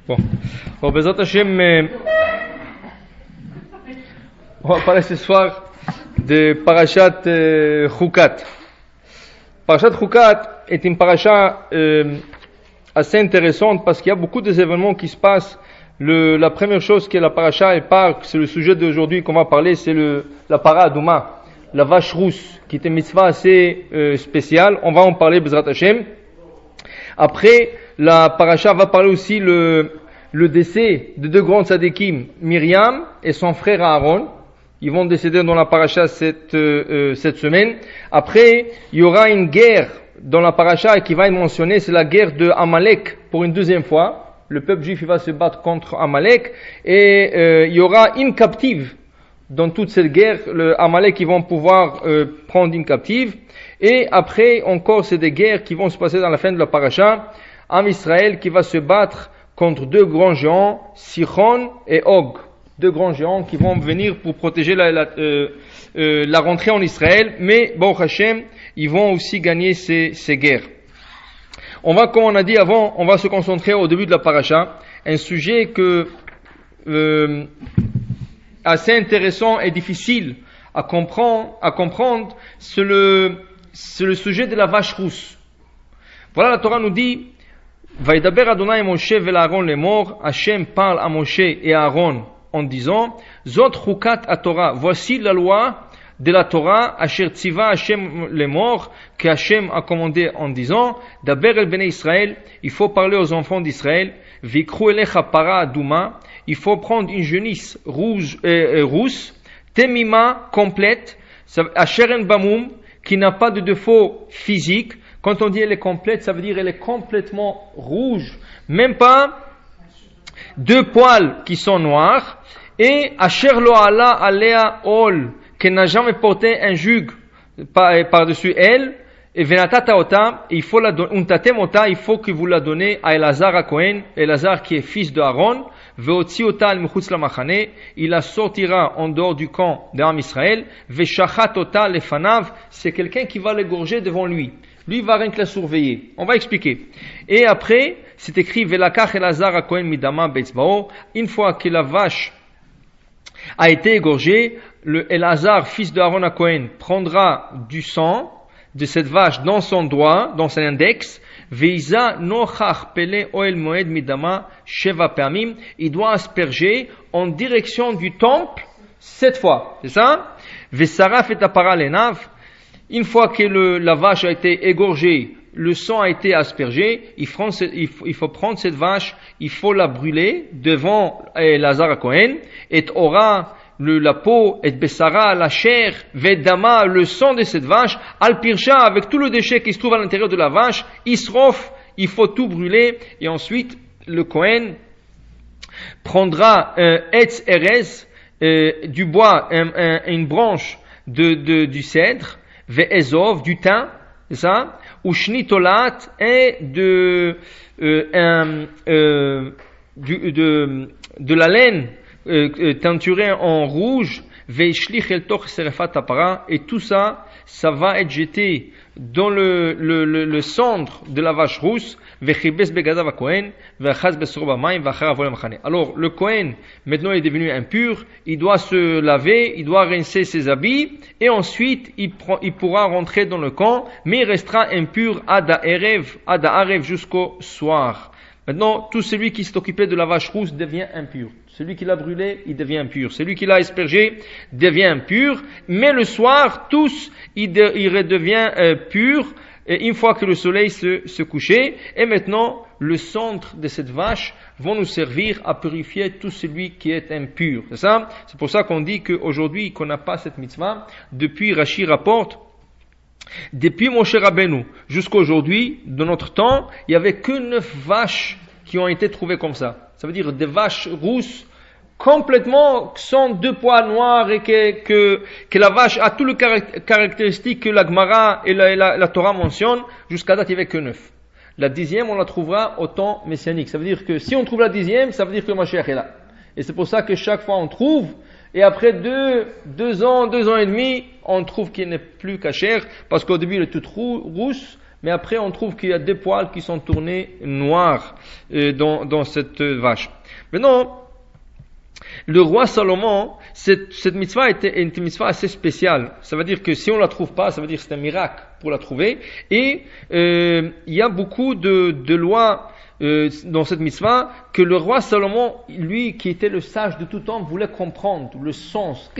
Bon, bon, Bezrat Hashem, on va parler ce soir de Parashat Chukat. Parashat Chukat est une parasha assez intéressante parce qu'il y a beaucoup d'événements qui se passent. La première chose que la parasha parle, c'est le sujet d'aujourd'hui qu'on va parler, c'est la para Adouma, la vache rousse, qui est une mitzvah assez spéciale. On va en parler, Bezrat Hashem. Après, la parasha va parler aussi le décès de deux grands tzadikim, Myriam et son frère Aaron. Ils vont décéder dans la parasha cette semaine. Après, il y aura une guerre dans la parasha qui va être mentionnée, c'est la guerre de Amalek pour une deuxième fois. Le peuple juif va se battre contre Amalek et il y aura une captive dans toute cette guerre. Le Amalek, ils vont pouvoir prendre une captive. Et après, encore, c'est des guerres qui vont se passer dans la fin de la parasha. Am Israël qui va se battre contre deux grands géants, Sichon et Og. Deux grands géants qui vont venir pour protéger la rentrée en Israël. Mais, Baruch Hashem, ils vont aussi gagner ces guerres. On va, comme on a dit avant, on va se concentrer au début de la parasha. Un sujet assez intéressant et difficile à comprendre, c'est le sujet de la vache rousse. Voilà, la Torah nous dit, Vaïdaber Adonai Moshe vel Aaron lemor, Hashem parle à Moshe et à Aaron en disant, Zot chukat à Torah, voici la loi de la Torah, Asher tziva Hashem lemor, que Hashem a commandé en disant, Daber el bnei Israël, il faut parler aux enfants d'Israël, Vikru elecha para aduma, il faut prendre une genisse rousse, temima complète, Asheren bamum, qui n'a pas de défaut physique. Quand on dit elle est complète, ça veut dire elle est complètement rouge, même pas deux poils qui sont noirs. Et Asher lo ala alea ol, qui n'a jamais porté un jug par-dessus elle. Et venatata ota, il faut la donner, untatem ota, il faut que vous la donnez à Elazar à Cohen, Elazar qui est fils de Aaron. Veotzi ota al mechutz lamachane, il la sortira en dehors du camp d'Am Israël. Veshachat ota lefanav, c'est quelqu'un qui va l'égorger devant lui. Lui va rien que la surveiller. On va expliquer. Et après, c'est écrit Velakach Elazar à Cohen midama betzbao. Une fois que la vache a été égorgée, le Elazar, fils de Aaron à Cohen, prendra du sang de cette vache dans son doigt, dans son index. Veiza nochach pele oel moed midama sheva peamim. Il doit asperger en direction du temple 7 fois. C'est ça? Vesaraf et apara lenav. Une fois que la vache a été égorgée, le sang a été aspergé, il faut prendre cette vache, il faut la brûler devant Elazar à Cohen, et aura la peau, et bessara, la chair, vedama, le sang de cette vache, al pirsha, avec tout le déchet qui se trouve à l'intérieur de la vache, isrof, il faut tout brûler, et ensuite le Cohen prendra etz erez, du bois, une branche du cèdre, ve'ezov, du thym, c'est ça, ou shnitolat, et de la laine teinturée en rouge, ve'ishlich el toch serefat apara, et tout ça, ça va être jeté dans le cendre de la vache rousse. Alors le Kohen maintenant est devenu impur, il doit se laver, il doit rincer ses habits et ensuite il pourra rentrer dans le camp, mais il restera impur ad ha'arev jusqu'au soir. Maintenant tout celui qui s'est occupé de la vache rousse devient impur. Celui qui l'a brûlé, il devient impur. Celui qui l'a aspergé devient impur. Mais le soir, tous, il redevient pur. Et une fois que le soleil se couchait. Et maintenant, le centre de cette vache vont nous servir à purifier tout celui qui est impur. C'est ça? C'est pour ça qu'on dit qu'aujourd'hui, qu'on n'a pas cette mitzvah. Depuis, Rashi rapporte, depuis Moshe Rabbeinu jusqu'à aujourd'hui, dans notre temps, il n'y avait que 9 vaches qui ont été trouvées comme ça. Ça veut dire des vaches rousses, complètement sans deux poils noirs et que la vache a toutes les caractéristiques que la Gemara et la Torah mentionnent. Jusqu'à date, il n'y avait que 9. La 10e, on la trouvera au temps messianique. Ça veut dire que si on trouve la 10e, ça veut dire que le Mashiach est là. Et c'est pour ça que chaque fois on trouve, et après 2 ans et demi, on trouve qu'il n'est plus kasher, parce qu'au début il est tout rousse, mais après on trouve qu'il y a 2 poils qui sont tournés noirs dans cette vache. Maintenant, le roi Salomon, cette mitzvah était une mitzvah assez spéciale. Ça veut dire que si on la trouve pas, ça veut dire que c'est un miracle pour la trouver. Et il y a beaucoup de lois dans cette mitzvah que le roi Salomon, lui qui était le sage de tout temps, voulait comprendre le sens.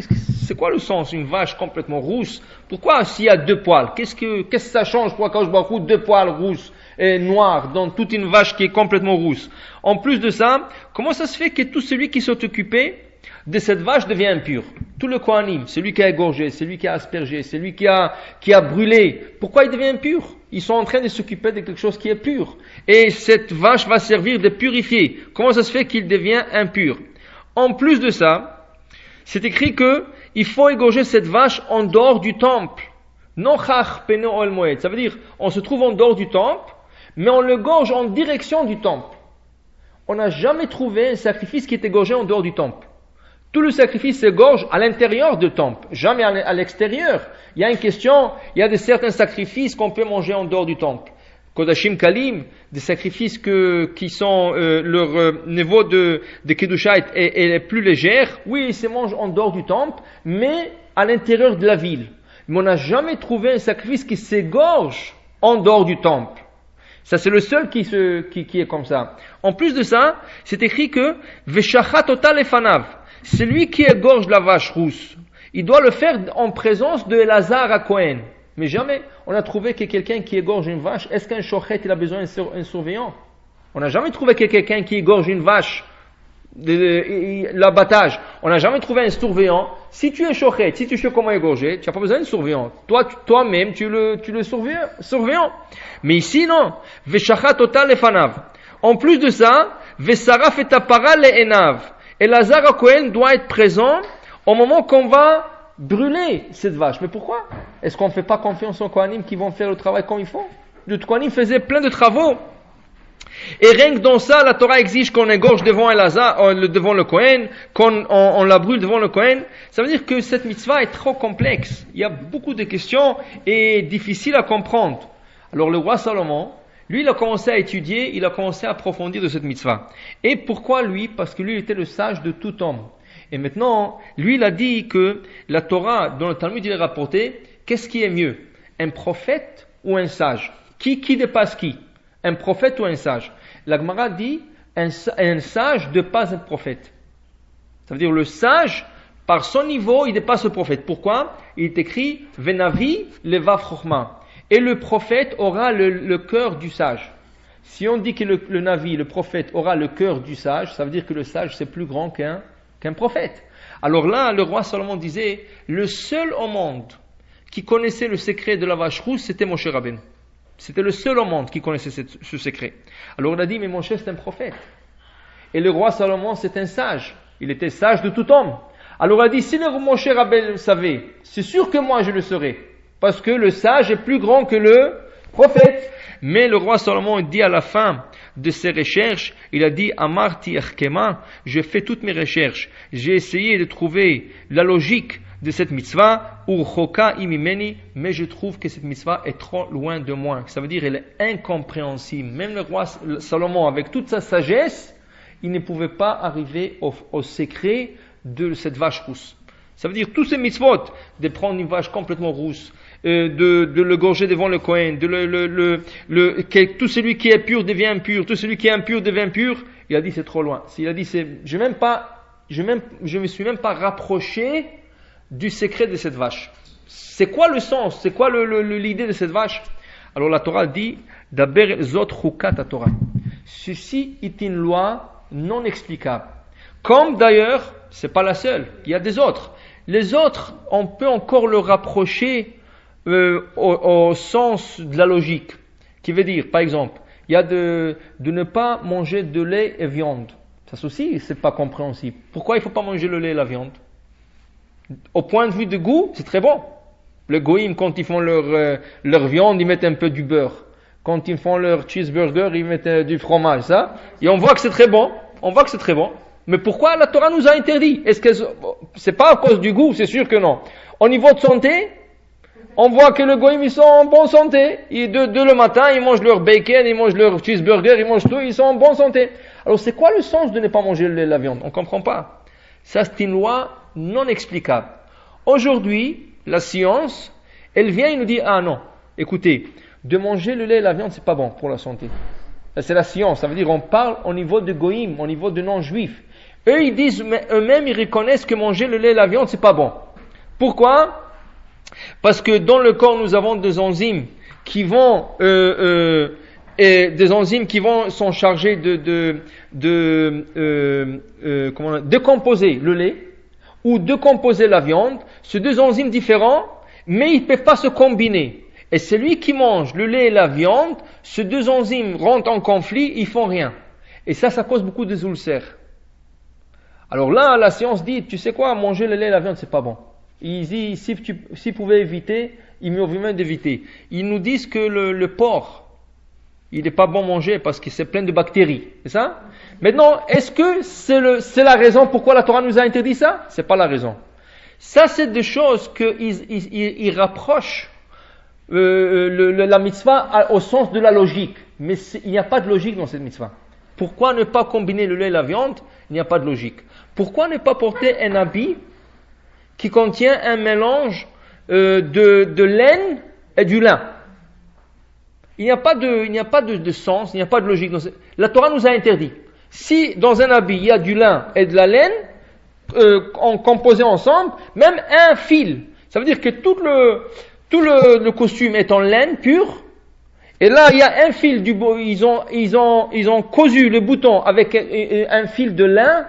C'est quoi le sens? Une vache complètement rousse. Pourquoi s'il y a 2 poils? Qu'est-ce que ça change pour Akadosh Baruch Hu 2 poils rousses et noirs dans toute une vache qui est complètement rousse? En plus de ça, comment ça se fait que tout celui qui s'est occupé de cette vache devient impur? Tout le Kohanim, celui qui a égorgé, celui qui a aspergé, celui qui a brûlé, pourquoi il devient impur? Ils sont en train de s'occuper de quelque chose qui est pur. Et cette vache va servir de purifier. Comment ça se fait qu'il devient impur? En plus de ça, c'est écrit que il faut égorger cette vache en dehors du temple. Non chach peno ol moed. Ça veut dire, on se trouve en dehors du temple, mais on le gorge en direction du temple. On n'a jamais trouvé un sacrifice qui est égorgé en dehors du temple. Tout le sacrifice s'égorge à l'intérieur du temple, jamais à l'extérieur. Il y a une question, il y a certains sacrifices qu'on peut manger en dehors du temple. Kodashim Kalim, des sacrifices qui sont leur niveau de Kedusha est plus léger. Oui, ils se mangent en dehors du temple, mais à l'intérieur de la ville. Mais on n'a jamais trouvé un sacrifice qui s'égorge en dehors du temple. Ça, c'est le seul qui est comme ça. En plus de ça, c'est écrit que Veshachat total efanav. Celui qui égorge la vache rousse, il doit le faire en présence de Elazar à Cohen. Mais jamais on a trouvé que quelqu'un qui égorge une vache, est-ce qu'un shochet il a besoin d'un surveillant? On n'a jamais trouvé que quelqu'un qui égorge une vache, l'abattage, on n'a jamais trouvé un surveillant. Si tu es shochet, si tu sais comment égorger, tu n'as pas besoin de surveillant. Toi-même, tu le surveillant. Mais ici, non. Veshachat total efanav. En plus de ça, Vesaraf et tapara le enav. Et Elazar à Cohen doit être présent au moment qu'on va brûler cette vache. Mais pourquoi? Est-ce qu'on ne fait pas confiance aux Kohanim qui vont faire le travail comme il faut? Le Kohanim faisait plein de travaux. Et rien que dans ça, la Torah exige qu'on égorge devant devant le Kohen, qu'on la brûle devant le Kohen. Ça veut dire que cette mitzvah est trop complexe. Il y a beaucoup de questions et difficiles à comprendre. Alors le roi Salomon, lui, il a commencé à étudier, il a commencé à approfondir de cette mitzvah. Et pourquoi lui? Parce que lui, il était le sage de tout homme. Et maintenant, lui, il a dit que la Torah, dans le Talmud, il est rapporté, qu'est-ce qui est mieux? Un prophète ou un sage? Qui dépasse qui? Un prophète ou un sage? La Gemara dit, un sage dépasse un prophète. Ça veut dire, le sage, par son niveau, il dépasse le prophète. Pourquoi? Il est écrit, Venavi levav chokhma. Et le prophète aura le cœur du sage. Si on dit que le Navi, le prophète, aura le cœur du sage, ça veut dire que le sage c'est plus grand qu'un prophète. Alors là, le roi Salomon disait, le seul au monde qui connaissait le secret de la vache rousse, c'était Moshe Rabbeinu. C'était le seul au monde qui connaissait ce secret. Alors on a dit, mais Moshe c'est un prophète. Et le roi Salomon c'est un sage. Il était sage de tout homme. Alors on a dit, si le Moshe Rabbeinu le savait, c'est sûr que moi je le saurais. Parce que le sage est plus grand que le prophète. Mais le roi Salomon dit à la fin de ses recherches, il a dit, Amarti Erkema, je fais toutes mes recherches. J'ai essayé de trouver la logique de cette mitzvah, Urchoka imimeni, mais je trouve que cette mitzvah est trop loin de moi. Ça veut dire qu'elle est incompréhensible. Même le roi Salomon, avec toute sa sagesse, il ne pouvait pas arriver au secret de cette vache rousse. Ça veut dire tous ces mitzvot, de prendre une vache complètement rousse, de le gorger devant le Kohen, que tout celui qui est pur devient impur, tout celui qui est impur devient impur. Il a dit c'est trop loin. Il a dit je me suis même pas rapproché du secret de cette vache. C'est quoi le sens? C'est quoi l'idée de cette vache? Alors la Torah dit Daber zot chukat Torah. Ceci est une loi non explicable. Comme d'ailleurs, c'est pas la seule. Il y a des autres. Les autres, on peut encore le rapprocher au sens de la logique, qui veut dire, par exemple, il y a de ne pas manger de lait et viande. Ça aussi, c'est pas compréhensible. Pourquoi il faut pas manger le lait et la viande? Au point de vue de goût, c'est très bon. Les goïms, quand ils font leur viande, ils mettent un peu du beurre. Quand ils font leur cheeseburger, ils mettent du fromage, ça. Et on voit que c'est très bon. Mais pourquoi la Torah nous a interdit? Est-ce que c'est pas à cause du goût? C'est sûr que non. Au niveau de santé, On voit que les goïms, ils sont en bonne santé. De le matin, ils mangent leur bacon, ils mangent leur cheeseburger, ils mangent tout, ils sont en bonne santé. Alors c'est quoi le sens de ne pas manger le lait et la viande? On ne comprend pas. Ça, c'est une loi non explicable. Aujourd'hui, la science, elle vient et nous dit, ah non, écoutez, de manger le lait et la viande, c'est pas bon pour la santé. Ça, c'est la science. Ça veut dire, on parle au niveau de goïms, au niveau de non-juifs. Eux, ils disent, eux-mêmes, ils reconnaissent que manger le lait et la viande, c'est pas bon. Pourquoi? Parce que dans le corps, nous avons des enzymes qui vont, sont chargées de décomposer le lait ou décomposer la viande. C'est deux enzymes différents, mais ils ne peuvent pas se combiner. Et celui qui mange le lait et la viande, ces deux enzymes rentrent en conflit, ils font rien. Et ça cause beaucoup de ulcères. Alors là, la science dit, tu sais quoi, manger le lait et la viande, c'est pas bon. Ils disent, si tu pouvais éviter, il mieux vaut même d'éviter. Ils nous disent que le porc, il n'est pas bon manger parce que c'est plein de bactéries. C'est ça? Maintenant, est-ce que c'est la raison pourquoi la Torah nous a interdit ça? C'est pas la raison. Ça, c'est des choses qu'ils rapprochent la mitzvah au sens de la logique. Mais il n'y a pas de logique dans cette mitzvah. Pourquoi ne pas combiner le lait et la viande? Il n'y a pas de logique. Pourquoi ne pas porter un habit qui contient un mélange de laine et du lin? Il n'y a pas de sens, il n'y a pas de logique. La Torah nous a interdit. Si dans un habit il y a du lin et de la laine composés ensemble, même un fil, ça veut dire que tout le costume est en laine pure. Et là, il y a un fil ils ont cousu le bouton avec un fil de lin.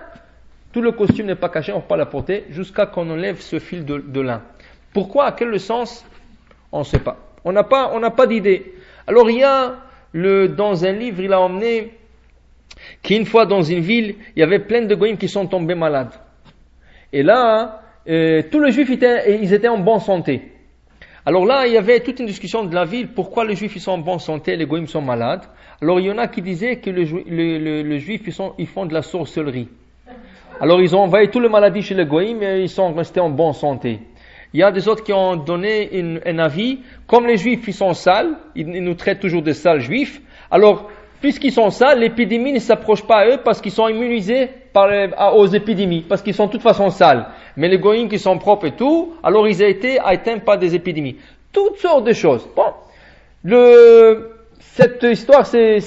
Tout le costume n'est pas caché, on ne peut pas la porter jusqu'à qu'on enlève ce fil de lin. Pourquoi? À quel sens? On ne sait pas. On n'a pas d'idée. Alors il y a dans un livre, il a emmené qu'une fois dans une ville, il y avait plein de goïms qui sont tombés malades. Et là, tous les juifs ils étaient en bonne santé. Alors là, il y avait toute une discussion de la ville, pourquoi les juifs ils sont en bonne santé, les goïms sont malades. Alors il y en a qui disaient que les juifs ils font de la sorcellerie. Alors ils ont envoyé toutes les maladies chez les goïms et ils sont restés en bonne santé. Il y a des autres qui ont donné un avis, comme les juifs ils sont sales, ils nous traitent toujours de sales juifs, alors puisqu'ils sont sales, l'épidémie ne s'approche pas à eux parce qu'ils sont immunisés aux épidémies, parce qu'ils sont de toute façon sales. Mais les goïms qui sont propres et tout, alors ils ont été atteints par des épidémies. Toutes sortes de choses. Bon, cette histoire elle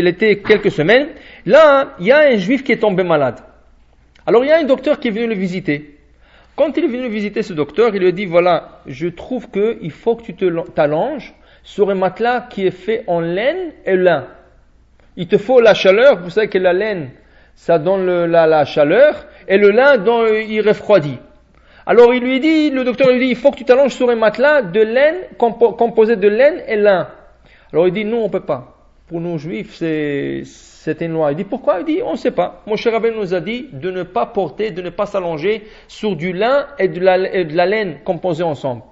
était quelques semaines. Là, il y a un juif qui est tombé malade. Alors il y a un docteur qui est venu le visiter. Quand il est venu visiter ce docteur, il lui a dit, voilà, je trouve qu'il faut que tu t'allonges sur un matelas qui est fait en laine et lin. Il te faut la chaleur, vous savez que la laine, ça donne la chaleur, et le lin, il refroidit. Alors le docteur lui dit, il faut que tu t'allonges sur un matelas de laine, composé de laine et lin. Alors il dit, non, on ne peut pas. Pour nous juifs, c'est une loi. Il dit, pourquoi? Il dit, on ne sait pas. Mon cher Rabbeinu nous a dit de ne pas porter, de ne pas s'allonger sur du lin et de la laine composés ensemble.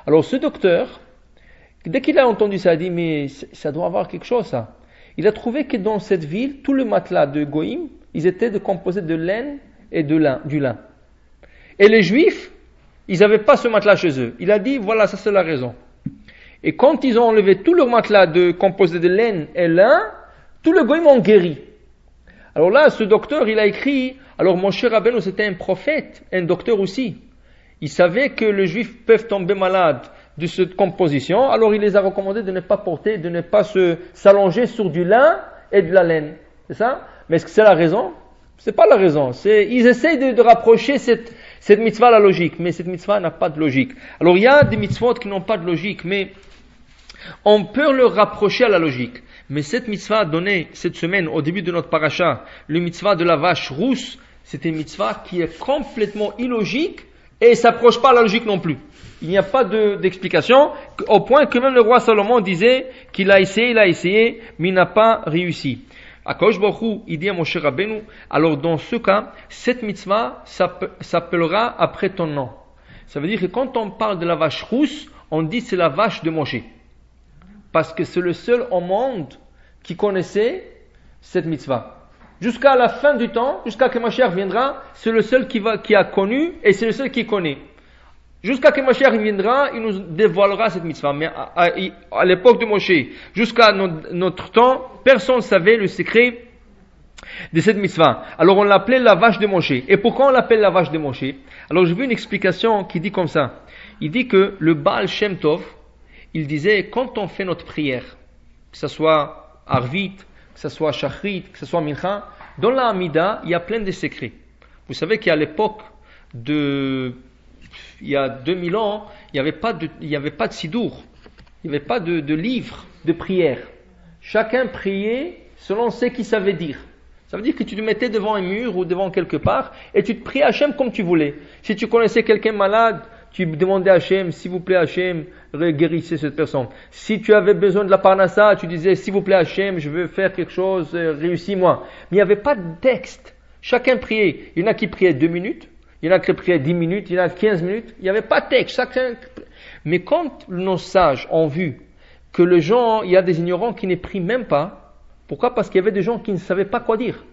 Alors ce docteur, dès qu'il a entendu ça, il a dit, mais ça doit avoir quelque chose ça. Il a trouvé que dans cette ville, tous les matelas de Goïm, ils étaient composés de laine et du lin. Et les juifs, ils n'avaient pas ce matelas chez eux. Il a dit, voilà, ça c'est la raison. Et quand ils ont enlevé tous leurs matelas composés de laine et lin, tous les goïms ont guéri. Alors là, ce docteur, il a écrit, alors mon cher Rabbeinu, c'était un prophète, un docteur aussi. Il savait que les juifs peuvent tomber malades de cette composition, alors il les a recommandé de ne pas porter, de ne pas s'allonger sur du lin et de la laine. C'est ça? Mais est-ce que c'est la raison? C'est pas la raison. Ils essayent de rapprocher cette mitzvah à la logique, mais cette mitzvah n'a pas de logique. Alors il y a des mitzvot qui n'ont pas de logique, mais on peut le rapprocher à la logique. Mais cette mitzvah donnée cette semaine au début de notre paracha, le mitzvah de la vache rousse, c'est une mitzvah qui est complètement illogique et ne s'approche pas à la logique non plus. Il n'y a pas d'explication, au point que même le roi Salomon disait qu'il a essayé, mais il n'a pas réussi. Akadosh Baruch Hu, il dit à Moshe Rabbeinu, alors dans ce cas, cette mitzvah s'appellera après ton nom. Ça veut dire que quand on parle de la vache rousse, on dit c'est la vache de Moshe. Parce que c'est le seul au monde qui connaissait cette mitzvah. Jusqu'à la fin du temps, jusqu'à que Mashiach viendra, c'est le seul qui a connu et c'est le seul qui connaît. Jusqu'à que Mashiach viendra, il nous dévoilera cette mitzvah. Mais à l'époque de Moshe, jusqu'à notre temps, personne ne savait le secret de cette mitzvah. Alors on l'appelait la vache de Moshe. Et pourquoi on l'appelle la vache de Moshe? Alors j'ai vu une explication qui dit comme ça. Il dit que le Baal Shem Tov, il disait, quand on fait notre prière, que ce soit Arvit, que ce soit Shachrit, que ce soit Mincha, dans la Hamida, il y a plein de secrets. Vous savez qu'à l'époque il y a 2000 ans, il n'y avait pas de sidour, il n'y avait pas de livre de prière. Chacun priait selon ce qu'il savait dire. Ça veut dire que tu te mettais devant un mur ou devant quelque part et tu te priais Hachem comme tu voulais. Si tu connaissais quelqu'un malade, tu demandais à Hachem, s'il vous plaît Hachem, guérissez cette personne. Si tu avais besoin de la parnassa, tu disais, s'il vous plaît Hachem, je veux faire quelque chose, réussis-moi. Mais il n'y avait pas de texte. Chacun priait. Il y en a qui priaient 2 minutes. Il y en a qui priaient 10 minutes, il y en a 15 minutes, il n'y avait pas de texte. Mais quand nos sages ont vu que il y a des ignorants qui ne prient même pas, pourquoi? Parce qu'il y avait des gens qui ne savaient pas quoi dire.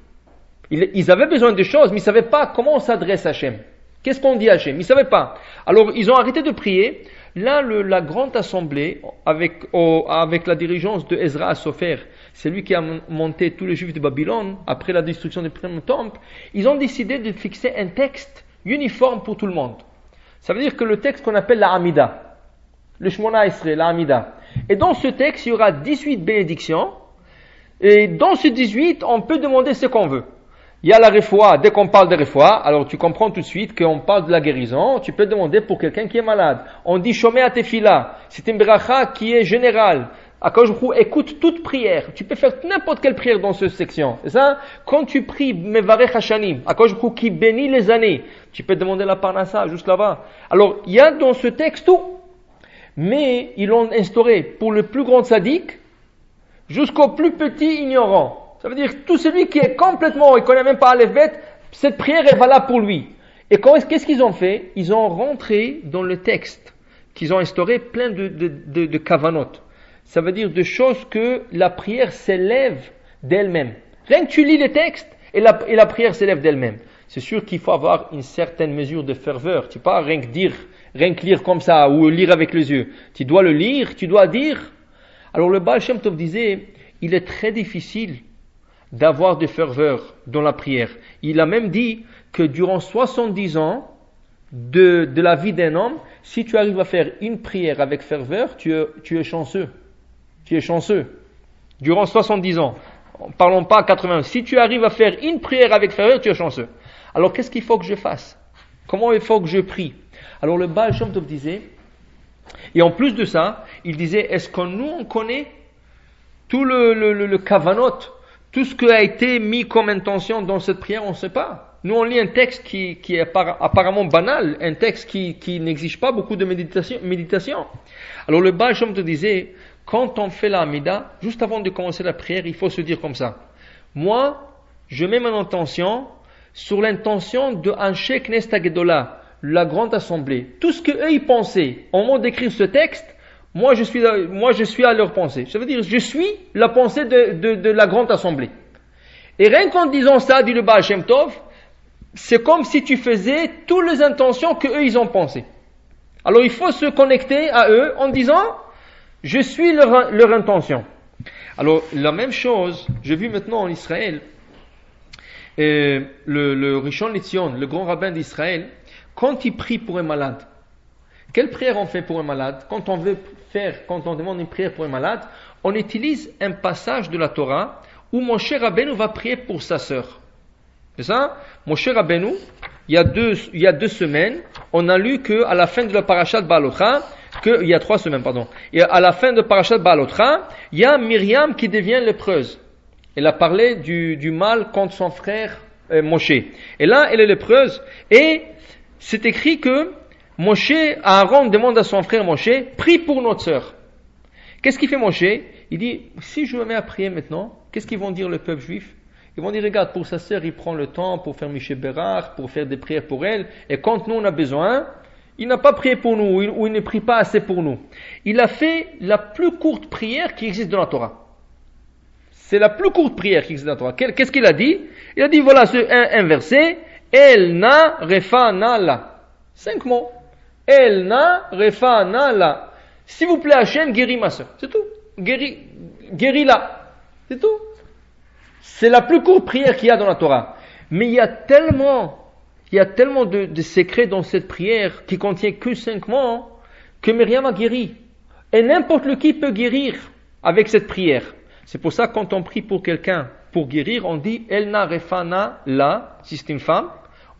Ils avaient besoin de choses, mais ils ne savaient pas comment on s'adresse à Hachem. Qu'est-ce qu'on dit à Hachem? Ils ne savaient pas. Alors ils ont arrêté de prier. Là, la grande assemblée, avec la dirigeance de Ezra Sofer, c'est lui qui a monté tous les Juifs de Babylone, après la destruction du premier temple, ils ont décidé de fixer un texte uniforme pour tout le monde. Ça veut dire que le texte qu'on appelle la Hamida, le Shmona Esrei, la Hamida. Et dans ce texte, il y aura 18 bénédictions. Et dans ces 18, on peut demander ce qu'on veut. Il y a la refoua, dès qu'on parle de refoua, alors tu comprends tout de suite qu'on parle de la guérison, tu peux demander pour quelqu'un qui est malade. On dit Shomea Tefila, c'est une bracha qui est générale. Akadosh Baruch Hu écoute toute prière. Tu peux faire n'importe quelle prière dans cette section. C'est ça? Quand tu pries Mevarech Hashanim, Akadosh Baruch Hu qui bénit les années, tu peux demander la parnassa juste là-bas. Alors, il y a dans ce texte tout. Mais ils l'ont instauré pour le plus grand sadique jusqu'au plus petit ignorant. Ça veut dire que tout celui qui est complètement, il ne connaît même pas Aleph-Bet, cette prière est valable pour lui. Et qu'est-ce qu'ils ont fait? Ils ont rentré dans le texte qu'ils ont instauré plein de kavanot. Ça veut dire de choses que la prière s'élève d'elle-même. Rien que tu lis les textes et la prière s'élève d'elle-même. C'est sûr qu'il faut avoir une certaine mesure de ferveur. Tu ne peux pas rien que lire comme ça ou lire avec les yeux. Tu dois le lire, tu dois dire. Alors le Baal Shem Tov disait, il est très difficile d'avoir de ferveur dans la prière. Il a même dit que durant 70 ans de la vie d'un homme, si tu arrives à faire une prière avec ferveur, tu es chanceux. Tu es chanceux. Durant 70 ans. Parlons pas à 80. Si tu arrives à faire une prière avec ferveur, tu es chanceux. Alors qu'est-ce qu'il faut que je fasse? Comment il faut que je prie? Alors le Baal Shem Tov disait, et en plus de ça, il disait, est-ce que nous on connaît tout le kavanot, tout ce qui a été mis comme intention dans cette prière, on ne sait pas. Nous on lit un texte qui est apparemment banal, un texte qui n'exige pas beaucoup de méditation. Alors le Baal Shem Tov disait, quand on fait la Hamida, juste avant de commencer la prière, il faut se dire comme ça. Moi, je mets mon intention sur l'intention de Anshe Knesset HaGedolah, la grande assemblée. Tout ce qu'eux ils pensaient au moment d'écrire ce texte, moi je suis à leur pensée. Ça veut dire, je suis la pensée de la grande assemblée. Et rien qu'en disant ça, dit le Baal Shem Tov, c'est comme si tu faisais toutes les intentions qu'eux ils ont pensées. Alors il faut se connecter à eux en disant, je suis leur intention. Alors la même chose, j'ai vu maintenant en Israël, le Rishon LeZion, le grand rabbin d'Israël, quand il prie pour un malade, quelle prière on fait pour un malade? Quand on demande une prière pour un malade, on utilise un passage de la Torah où Moshe Rabbeinu va prier pour sa sœur. C'est ça? Moshe Rabbeinu, il y a 2 semaines, on a lu qu'à la fin de la parashat Ba'alotra, il y a 3 semaines, pardon, et à la fin de parashat Ba'alotra, il y a Myriam qui devient lépreuse. Elle a parlé du mal contre son frère Moshe. Et là, elle est lépreuse. Et c'est écrit que Aaron demande à son frère Moshe, prie pour notre sœur. Qu'est-ce qu'il fait Moshe? Il dit, si je me mets à prier maintenant, qu'est-ce qu'ils vont dire le peuple juif? Ils vont dire, regarde, pour sa sœur, il prend le temps pour faire Miché Bérard, pour faire des prières pour elle. Et quand nous on a besoin, il n'a pas prié pour nous, ou il ne prie pas assez pour nous. Il a fait la plus courte prière qui existe dans la Torah. C'est la plus courte prière qui existe dans la Torah. Qu'est-ce qu'il a dit? Il a dit, voilà un verset, El na refa na la. 5 mots. Elna refana la. S'il vous plaît, Hachem, guéris ma soeur. C'est tout. Guéris-la. C'est tout. C'est la plus courte prière qu'il y a dans la Torah. Mais il y a tellement de secrets dans cette prière qui contient que 5 mots que Myriam a guéri. Et n'importe lequel peut guérir avec cette prière. C'est pour ça que quand on prie pour quelqu'un pour guérir, on dit Elna refana la, si c'est une femme,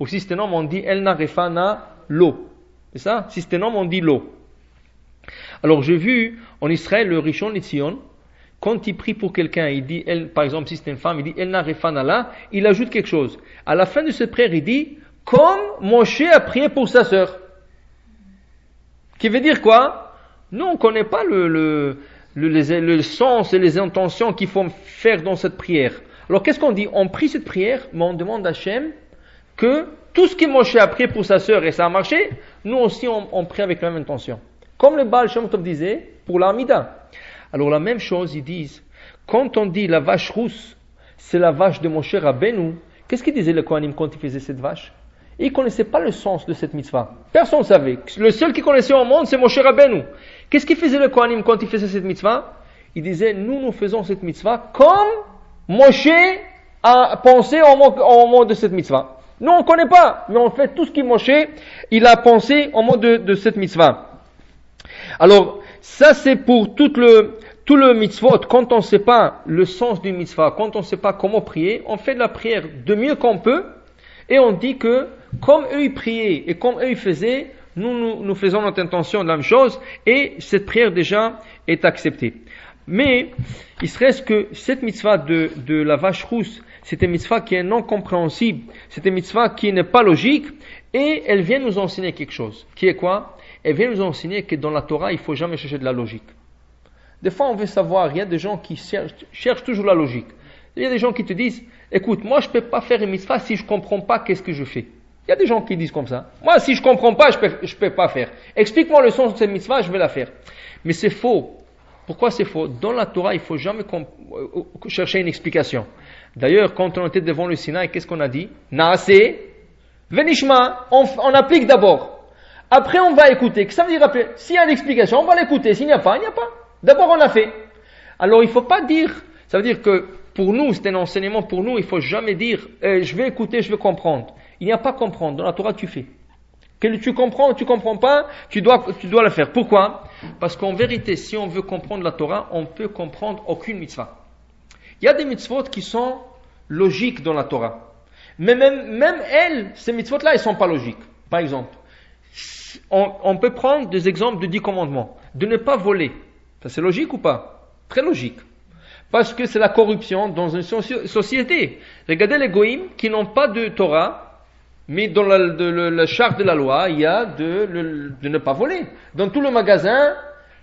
ou si c'est un homme, on dit Elna refana lo. C'est ça? Si c'est un homme, on dit lo. Alors j'ai vu en Israël le Rishon LeZion, quand il prie pour quelqu'un, il dit, par exemple si c'est une femme, il dit Elna refana la, il ajoute quelque chose. À la fin de cette prière, il dit comme Moshe a prié pour sa sœur. Qui veut dire quoi? Nous on ne connaît pas le sens et les intentions qu'il faut faire dans cette prière. Alors qu'est-ce qu'on dit? On prie cette prière, mais on demande à Hachem que tout ce que Moshe a prié pour sa sœur et ça a marché, nous aussi on prie avec la même intention. Comme le Baal Shem Tov disait pour l'Amida. Alors la même chose, ils disent, quand on dit la vache rousse, c'est la vache de Moshe Rabbeinu, qu'est-ce qu'il disait le Kohanim quand il faisait cette vache? Il ne connaissait pas le sens de cette mitzvah. Personne ne savait. Le seul qui connaissait au monde, c'est Moshe Rabbeinu. Qu'est-ce qu'il faisait le Kohanim quand il faisait cette mitzvah? Il disait, nous faisons cette mitzvah comme Moshe a pensé au moment de cette mitzvah. Nous, on ne connaît pas, mais on fait tout ce que Moshe, il a pensé au moment de cette mitzvah. Alors, ça c'est pour tout le mitzvot. Quand on ne sait pas le sens du mitzvah, quand on ne sait pas comment prier, on fait de la prière de mieux qu'on peut, et on dit que, comme eux ils priaient, et comme eux ils faisaient, nous faisons notre intention de la même chose, et cette prière déjà est acceptée. Mais, il se reste que cette mitzvah de la vache rousse, c'est une mitzvah qui est non compréhensible, c'est une mitzvah qui n'est pas logique, et elle vient nous enseigner quelque chose. Qui est quoi? Elle vient nous enseigner que dans la Torah, il ne faut jamais chercher de la logique. Des fois, on veut savoir, il y a des gens qui cherchent toujours la logique. Il y a des gens qui te disent, écoute, moi je ne peux pas faire une mitzvah si je ne comprends pas qu'est-ce que je fais. Il y a des gens qui disent comme ça. Moi, si je ne comprends pas, je ne peux pas faire. Explique-moi le sens de cette mitzvah, je vais la faire. Mais c'est faux. Pourquoi c'est faux? Dans la Torah, il ne faut jamais chercher une explication. D'ailleurs, quand on était devant le Sinaï, qu'est-ce qu'on a dit? Naase, venishma, on applique d'abord. Après, on va écouter. Que ça veut dire après? S'il y a une explication, on va l'écouter. S'il n'y a pas, il n'y a pas. D'abord, on a fait. Alors, il ne faut pas dire, ça veut dire que pour nous, c'est un enseignement pour nous, il ne faut jamais dire, je vais écouter, je vais comprendre. Il n'y a pas comprendre. Dans la Torah, tu fais. Que tu comprends ou tu comprends pas, tu dois le faire. Pourquoi? Parce qu'en vérité, si on veut comprendre la Torah, on peut comprendre aucune mitzvah. Il y a des mitzvot qui sont logiques dans la Torah. Mais même elles, ces mitzvot-là, elles ne sont pas logiques. Par exemple, on peut prendre des exemples de 10 commandements. De ne pas voler. Ça c'est logique ou pas? Très logique. Parce que c'est la corruption dans une société. Regardez les goïms qui n'ont pas de Torah, mais dans la charte de la loi, il y a de ne pas voler. Dans tout le magasin,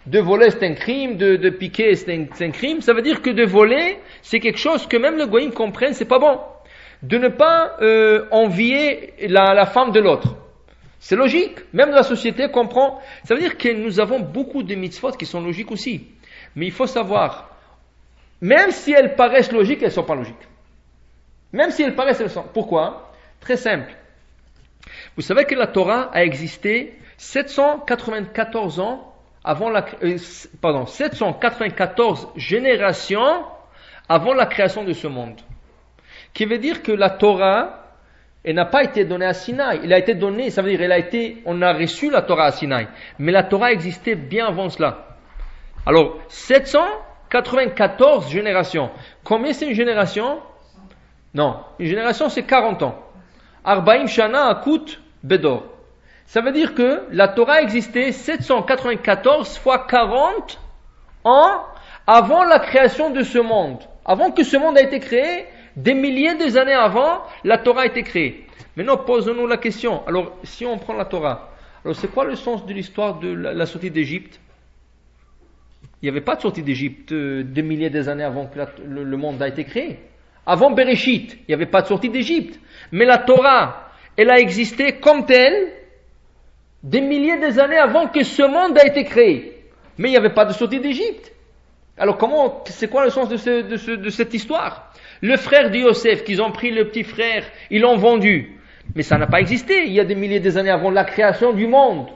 de voler c'est un crime, de piquer c'est un crime. Ça veut dire que de voler, c'est quelque chose que même les goïms comprennent, c'est pas bon. De ne pas envier la femme de l'autre. C'est logique. Même la société comprend. Ça veut dire que nous avons beaucoup de mitzvot qui sont logiques aussi. Mais il faut savoir, même si elles paraissent logiques, elles ne sont pas logiques. Même si elles paraissent, elles sont. Pourquoi? Très simple. Vous savez que la Torah a existé 794 ans avant 794 générations avant la création de ce monde. Qui veut dire que la Torah, elle n'a pas été donnée à Sinaï. Elle a été donnée, ça veut dire, on a reçu la Torah à Sinaï. Mais la Torah existait bien avant cela. Alors, 794 générations. Combien c'est une génération? Non. Une génération, c'est 40 ans. Arbaïm Shana Akut Bedor. Ça veut dire que la Torah existait 794 fois 40 ans avant la création de ce monde. Avant que ce monde a été créé, des milliers d'années avant, la Torah a été créée. Maintenant, posons-nous la question. Alors, si on prend la Torah, alors c'est quoi le sens de l'histoire de la sortie d'Égypte? Il n'y avait pas de sortie d'Égypte des milliers d'années avant que le monde a été créé. Avant Bereshit, il n'y avait pas de sortie d'Égypte. Mais la Torah, elle a existé comme telle des milliers d'années avant que ce monde a été créé. Mais il n'y avait pas de sortie d'Égypte. Alors c'est quoi le sens de cette histoire? Le frère de Yosef, qu'ils ont pris le petit frère, ils l'ont vendu. Mais ça n'a pas existé il y a des milliers d'années avant la création du monde.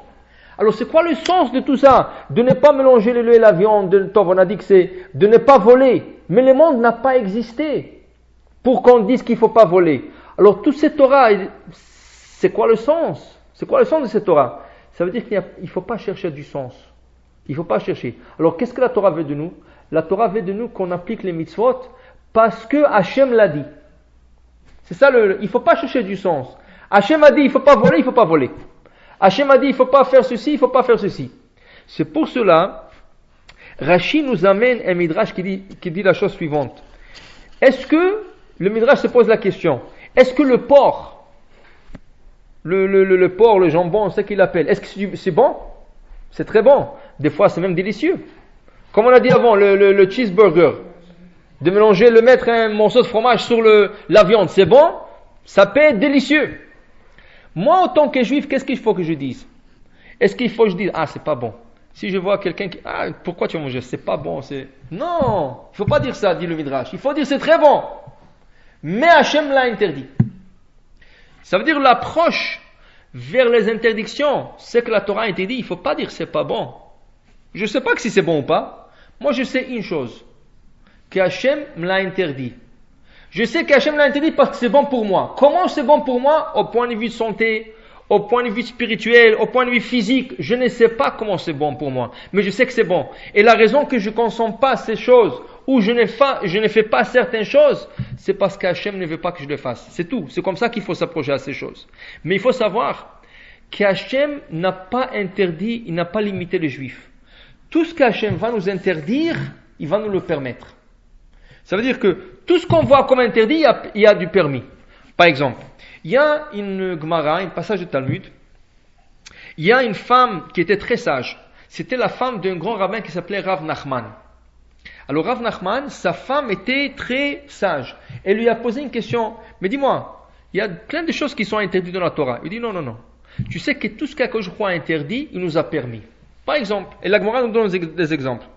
Alors c'est quoi le sens de tout ça? De ne pas mélanger le lait et la viande. On a dit que c'est de ne pas voler. Mais le monde n'a pas existé pour qu'on dise qu'il ne faut pas voler. Alors toute cette Torah, c'est quoi le sens? C'est quoi le sens de cette Torah? Ça veut dire qu'il ne faut pas chercher du sens. Il ne faut pas chercher. Alors qu'est-ce que la Torah veut de nous? La Torah veut de nous qu'on applique les mitzvot parce que Hachem l'a dit. C'est ça, il ne faut pas chercher du sens. Hachem a dit il ne faut pas voler, il ne faut pas voler. Hachem a dit il ne faut pas faire ceci, il ne faut pas faire ceci. C'est pour cela, Rashi nous amène un midrash qui dit la chose suivante. Est-ce que, le midrash se pose la question, est-ce que le porc, le porc, le jambon, on sait qu'il l'appelle, est-ce que c'est bon? C'est très bon. Des fois, c'est même délicieux. Comme on a dit avant, le cheeseburger, de mélanger, de mettre un morceau de fromage sur la viande, c'est bon? Ça peut être délicieux. Moi, en tant que juif, qu'est-ce qu'il faut que je dise? Est-ce qu'il faut que je dise, ah, c'est pas bon? Si je vois quelqu'un qui, ah, pourquoi tu as mangé? C'est pas bon, Non! Il faut pas dire ça, dit le Midrash. Il faut dire c'est très bon. Mais Hachem l'a interdit. Ça veut dire l'approche vers les interdictions, c'est que la Torah interdit. Il faut pas dire c'est pas bon. Je sais pas que si c'est bon ou pas. Moi, je sais une chose. Que Hachem me l'a interdit. Je sais qu'Hachem l'a interdit parce que c'est bon pour moi. Comment c'est bon pour moi? Au point de vue de santé, au point de vue spirituel, au point de vue physique, je ne sais pas comment c'est bon pour moi. Mais je sais que c'est bon. Et la raison que je ne consomme pas ces choses, ou je ne fais pas certaines choses, c'est parce qu'Hachem ne veut pas que je le fasse. C'est tout. C'est comme ça qu'il faut s'approcher à ces choses. Mais il faut savoir qu'Hachem n'a pas interdit, il n'a pas limité les Juifs. Tout ce qu'Hachem va nous interdire, il va nous le permettre. Ça veut dire que tout ce qu'on voit comme interdit, il y a du permis. Par exemple, il y a une Gemara, un passage de Talmud, il y a une femme qui était très sage. C'était la femme d'un grand rabbin qui s'appelait Rav Nachman. Alors Rav Nachman, sa femme était très sage. Elle lui a posé une question, mais dis-moi, il y a plein de choses qui sont interdites dans la Torah. Il dit non. Tu sais que tout ce qu'Akadosh Baruch Hu a interdit, il nous a permis. Par exemple, et la Gemara nous donne des exemples.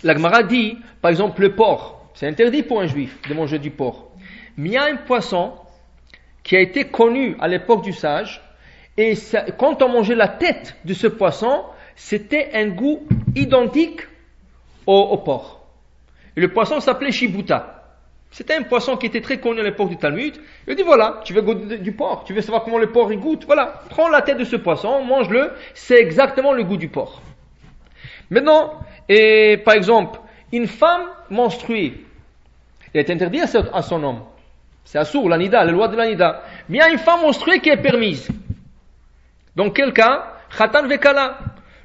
La Gemara dit, par exemple, le porc. C'est interdit pour un juif de manger du porc. Mais il y a un poisson qui a été connu à l'époque du sage, et quand on mangeait la tête de ce poisson, c'était un goût identique au porc. Et le poisson s'appelait Shibuta. C'était un poisson qui était très connu à l'époque du Talmud. Il dit voilà, tu veux goûter du porc, tu veux savoir comment le porc il goûte, voilà, prends la tête de ce poisson, mange-le, c'est exactement le goût du porc. Maintenant, par exemple, une femme menstruée, elle est interdite à son homme. C'est assour, l'anida, la loi de l'anida. Mais il y a une femme menstruée qui est permise. Dans quel cas? Khatan vekala.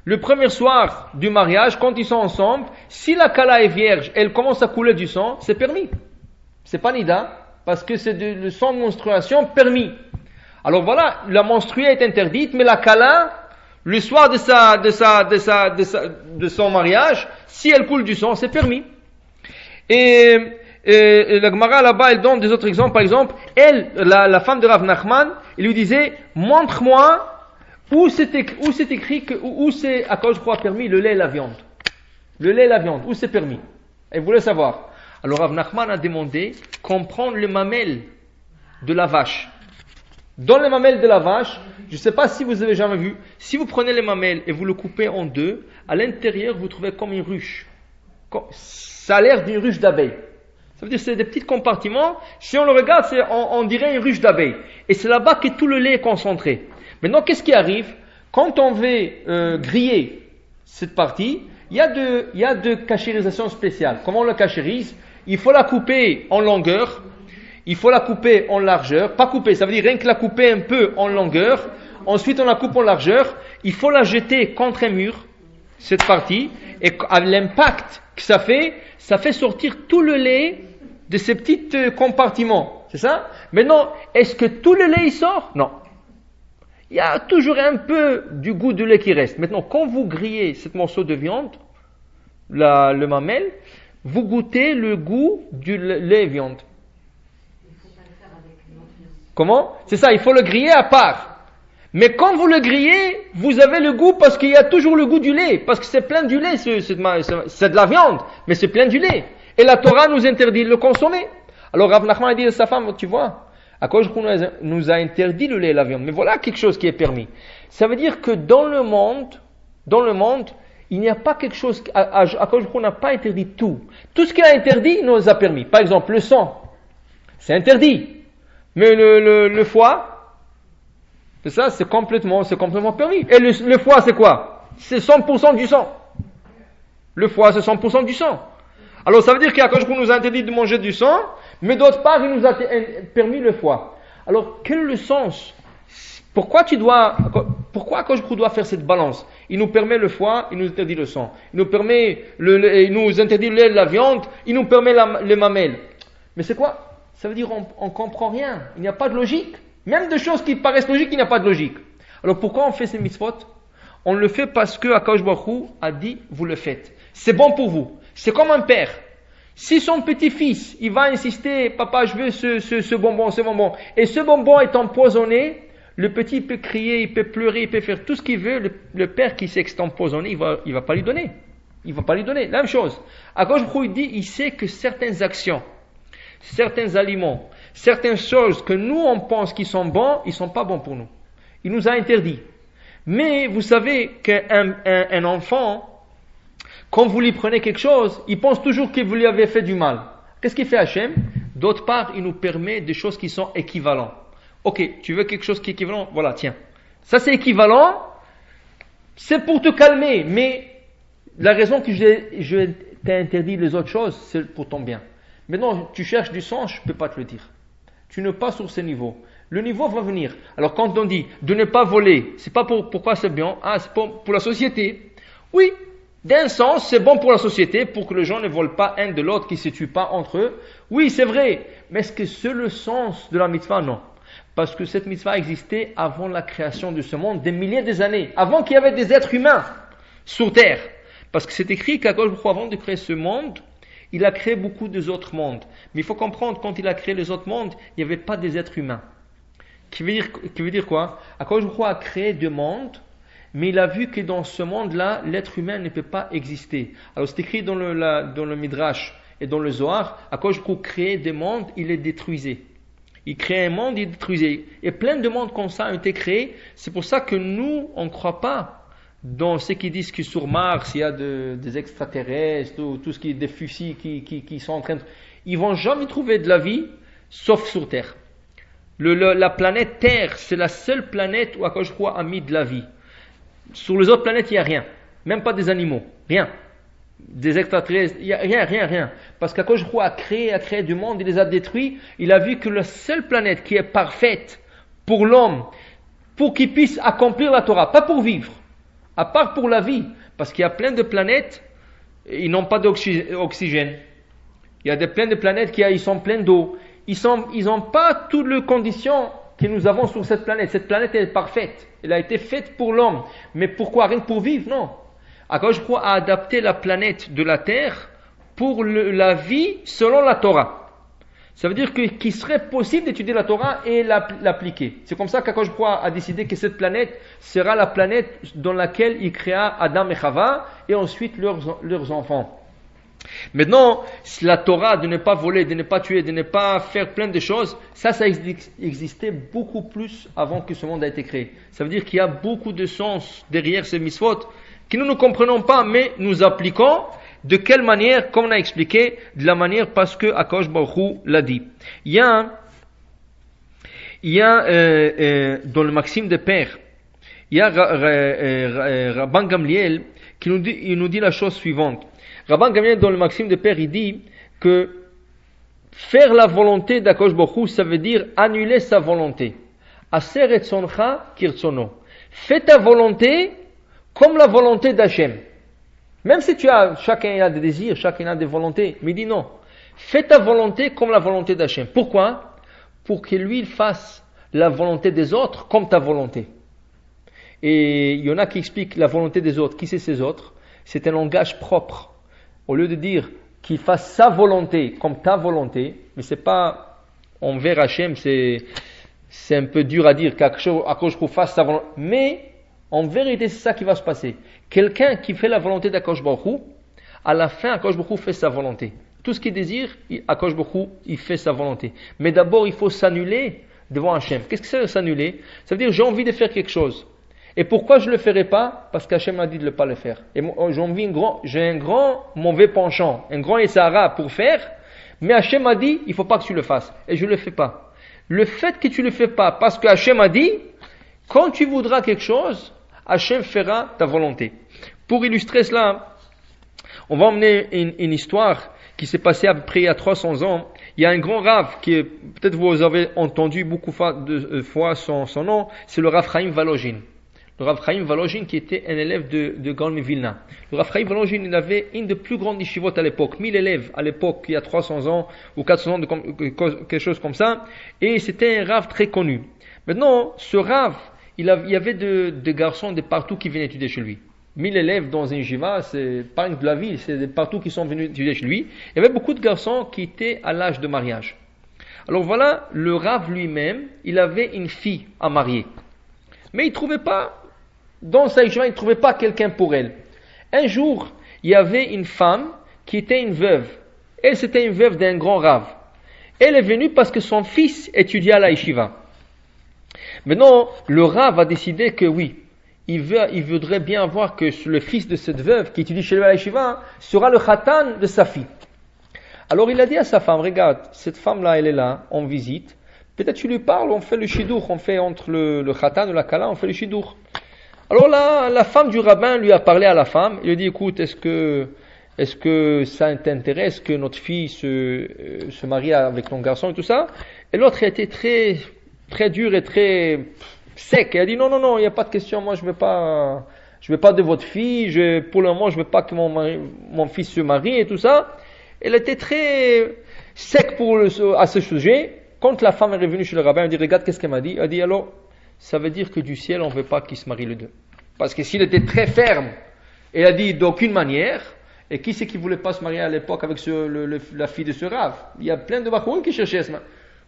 Le premier soir du mariage, quand ils sont ensemble, si la kala est vierge, elle commence à couler du sang, c'est permis. C'est pas nida, parce que c'est le sang de menstruation permis. Alors voilà, la menstruée est interdite, mais la kala, le soir de son mariage, si elle coule du sang, c'est permis. Et la Gemara là-bas, elle donne des autres exemples. Par exemple, elle, la femme de Rav Nachman, elle lui disait, montre-moi où c'est écrit où c'est à cause je crois permis le lait et la viande. Le lait et la viande, où c'est permis. Elle voulait savoir. Alors Rav Nachman a demandé comprendre le mamelle de la vache. Dans les mamelles de la vache, je ne sais pas si vous avez jamais vu, si vous prenez les mamelles et vous le coupez en deux, à l'intérieur vous trouvez comme une ruche. Ça a l'air d'une ruche d'abeilles. Ça veut dire que c'est des petits compartiments. Si on le regarde, on dirait une ruche d'abeilles. Et c'est là-bas que tout le lait est concentré. Maintenant, qu'est-ce qui arrive? Quand on veut griller cette partie, il y a de cachérisation spéciale. Comment on la cachérise? Il faut la couper en longueur, il faut la couper en largeur. Pas couper, ça veut dire rien que la couper un peu en longueur. Ensuite, on la coupe en largeur. Il faut la jeter contre un mur, cette partie. Et à l'impact que ça fait sortir tout le lait de ces petits compartiments. C'est ça? Maintenant, est-ce que tout le lait il sort? Non. Il y a toujours un peu du goût de lait qui reste. Maintenant, quand vous grillez ce morceau de viande, le mamelle, vous goûtez le goût du lait et viande. Comment? C'est ça, il faut le griller à part. Mais quand vous le grillez, vous avez le goût parce qu'il y a toujours le goût du lait. Parce que c'est plein du lait, c'est de la viande, mais c'est plein du lait. Et la Torah nous interdit de le consommer. Alors Rav Nachman a dit à sa femme, tu vois, Akadosh Baruch Hu nous a interdit le lait et la viande. Mais voilà quelque chose qui est permis. Ça veut dire que dans le monde, il n'y a pas quelque chose, Akadosh Baruch Hu n'a pas interdit tout. Tout ce qu'il a interdit, il nous a permis. Par exemple, le sang, c'est interdit. Mais le foie, c'est ça, c'est complètement permis. Et le foie, c'est quoi? C'est 100% du sang. Le foie, c'est 100% du sang. Alors ça veut dire qu'Akadosh Baruch Hu nous a interdit de manger du sang, mais d'autre part, il nous a permis le foie. Alors, quel est le sens? Pourquoi Akadosh Baruch Hu doit faire cette balance? Il nous permet le foie, il nous interdit le sang. Il nous permet il nous interdit le lait, la viande, il nous permet les mamelles. Mais c'est quoi? Ça veut dire on comprend rien. Il n'y a pas de logique. Même de choses qui paraissent logiques, il n'y a pas de logique. Alors pourquoi on fait ces mitzvot? On le fait parce que Akadosh Baruch Hu a dit, vous le faites. C'est bon pour vous. C'est comme un père. Si son petit-fils, il va insister, papa, je veux ce bonbon, et ce bonbon est empoisonné, le petit peut crier, il peut pleurer, il peut faire tout ce qu'il veut, le père qui sait que c'est empoisonné, il va pas lui donner. Il va pas lui donner. La même chose. Akadosh Baruch Hu dit, il sait que certaines actions, certains aliments, certaines choses que nous on pense qu'ils sont bons, ils sont pas bons pour nous. Il nous a interdit. Mais vous savez qu'un enfant, quand vous lui prenez quelque chose, il pense toujours que vous lui avez fait du mal. Qu'est-ce qu'il fait Hachem? D'autre part, il nous permet des choses qui sont équivalentes. Ok, tu veux quelque chose qui est équivalent? Voilà, tiens. Ça c'est équivalent, c'est pour te calmer, mais la raison que je t'ai interdit les autres choses, c'est pour ton bien. Maintenant, tu cherches du sang, je ne peux pas te le dire. Tu n'es pas sur ce niveau. Le niveau va venir. Alors quand on dit de ne pas voler, c'est pas pourquoi c'est bien? Ah, c'est pour la société. Oui, d'un sens, c'est bon pour la société, pour que les gens ne volent pas un de l'autre, qu'ils ne se tuent pas entre eux. Oui, c'est vrai. Mais est-ce que c'est le sens de la mitzvah? Non. Parce que cette mitzvah existait avant la création de ce monde, des milliers d'années, avant qu'il y avait des êtres humains sur terre. Parce que c'est écrit qu'Akadosh Baruch Hu, avant de créer ce monde, il a créé beaucoup d'autres mondes. Mais il faut comprendre, quand il a créé les autres mondes, il n'y avait pas des êtres humains. Qui veut dire quoi? Akadosh Baruch Hu a créé deux mondes, mais il a vu que dans ce monde-là, l'être humain ne peut pas exister. Alors c'est écrit dans le Midrash et dans le Zohar, Akadosh Baruch Hu créait des mondes, il les détruisait. Il créait un monde, il détruisait. Et plein de mondes comme ça ont été créés. C'est pour ça que nous, on ne croit pas dans ceux qui disent que sur Mars, il y a des extraterrestres, tout ce qui est des fusils qui sont en train de... Ils vont jamais trouver de la vie, sauf sur Terre. La planète Terre, c'est la seule planète où Akadosh Baruch Hu a mis de la vie. Sur les autres planètes, il n'y a rien. Même pas des animaux. Rien. Des extraterrestres. Il n'y a rien. Parce qu'Akadosh Baruch Hu a créé du monde, il les a détruits. Il a vu que la seule planète qui est parfaite pour l'homme, pour qu'il puisse accomplir la Torah, pas pour vivre, à part pour la vie. Parce qu'il y a plein de planètes, ils n'ont pas d'oxygène. Il y a plein de planètes ils sont pleins d'eau. Ils n'ont pas toutes les conditions que nous avons sur cette planète. Cette planète est parfaite. Elle a été faite pour l'homme. Mais pourquoi? Rien que pour vivre? Non. Akadosh Baruch Hu a adapté la planète de la Terre pour la vie selon la Torah. Ça veut dire qu'il serait possible d'étudier la Torah et l'appliquer. C'est comme ça qu'Akadosh Baruch Hu a décidé que cette planète sera la planète dans laquelle il créa Adam et Chava et ensuite leurs enfants. Maintenant, la Torah de ne pas voler, de ne pas tuer, de ne pas faire plein de choses, ça existait beaucoup plus avant que ce monde a été créé. Ça veut dire qu'il y a beaucoup de sens derrière ces mitzvot que nous ne comprenons pas, mais nous appliquons. De quelle manière? Comme on a expliqué, de la manière parce que Akadosh Baruch Hu l'a dit. Il y a dans le Maxime de Père, il y a Rabban Gamliel qui nous dit la chose suivante. Rabban Gamliel dans le Maxime de Père, il dit que faire la volonté d'Akadosh Baruch Hu, ça veut dire annuler sa volonté. Aser etzoncha kirtzono. Fais ta volonté comme la volonté d'Hachem. Même si chacun a des désirs, chacun a des volontés, mais il dit non. Fais ta volonté comme la volonté d'Hachem. Pourquoi? Pour que lui il fasse la volonté des autres comme ta volonté. Et il y en a qui expliquent la volonté des autres. Qui c'est ces autres? C'est un langage propre. Au lieu de dire qu'il fasse sa volonté comme ta volonté, mais c'est pas envers Hachem, c'est un peu dur à dire qu'Akadosh Baruch Hu fasse sa volonté. Mais en vérité, c'est ça qui va se passer. Quelqu'un qui fait la volonté d'Akadosh Baruch Hu, à la fin, Akadosh Baruch Hu fait sa volonté. Tout ce qu'il désire, Akadosh Baruch Hu, il fait sa volonté. Mais d'abord, il faut s'annuler devant Hachem. Qu'est-ce que c'est s'annuler? Ça veut dire j'ai envie de faire quelque chose. Et pourquoi je ne le ferai pas? Parce qu'Hachem m'a dit de ne pas le faire. Et j'ai un grand mauvais penchant, un grand Essara pour faire, mais Hachem m'a dit il ne faut pas que tu le fasses. Et je ne le fais pas. Le fait que tu ne le fais pas parce que Hachem a dit, quand tu voudras quelque chose, Hachem fera ta volonté. Pour illustrer cela, on va emmener une histoire qui s'est passée à peu près il y a 300 ans. Il y a un grand Rav qui, peut-être vous avez entendu beaucoup de fois son nom, c'est le Rav Chaim Volozhin. Le Rav Chaim Volozhin qui était un élève de Gaon Vilna. Le Rav Chaim Volozhin, il avait une des plus grandes yeshivot à l'époque, 1000 élèves à l'époque, il y a 300 ans ou 400 ans, quelque chose comme ça, et c'était un Rav très connu. Maintenant, ce Rav, il y avait de garçons de partout qui venaient étudier chez lui. 1000 élèves dans un yeshiva, c'est pas de la ville, c'est de partout qui sont venus étudier chez lui. Il y avait beaucoup de garçons qui étaient à l'âge de mariage. Alors voilà, le Rav lui-même, il avait une fille à marier. Mais il ne trouvait pas, dans sa yeshiva, il ne trouvait pas quelqu'un pour elle. Un jour, il y avait une femme qui était une veuve. Elle, c'était une veuve d'un grand Rav. Elle est venue parce que son fils étudiait à la yeshiva. Maintenant, le Rav a décidé que oui, il voudrait bien avoir que le fils de cette veuve qui étudie chez lui à la yeshiva sera le khatan de sa fille. Alors il a dit à sa femme, regarde, cette femme-là, elle est là, en visite. Peut-être tu lui parles, on fait le shidour, on fait entre le khatan et la kala, on fait le shidour. Alors là, la femme du rabbin lui a parlé à la femme. Il lui a dit, écoute, est-ce que ça t'intéresse que notre fille se marie avec ton garçon et tout ça? Et l'autre a été très, très dur et très sec. Elle a dit, non, il n'y a pas de question, moi je veux pas de votre fille, pour le moment je veux pas que mon fils se marie et tout ça. Elle était très sec à ce sujet. Quand la femme est revenue chez le rabbin, elle dit, regarde, qu'est-ce qu'elle m'a dit? Elle a dit, alors, ça veut dire que du ciel, on ne veut pas qu'ils se marient les deux. Parce que s'il était très ferme, elle a dit d'aucune manière, et qui c'est qui ne voulait pas se marier à l'époque avec la fille de ce Rav? Il y a plein de Bachoum qui cherchaient ça.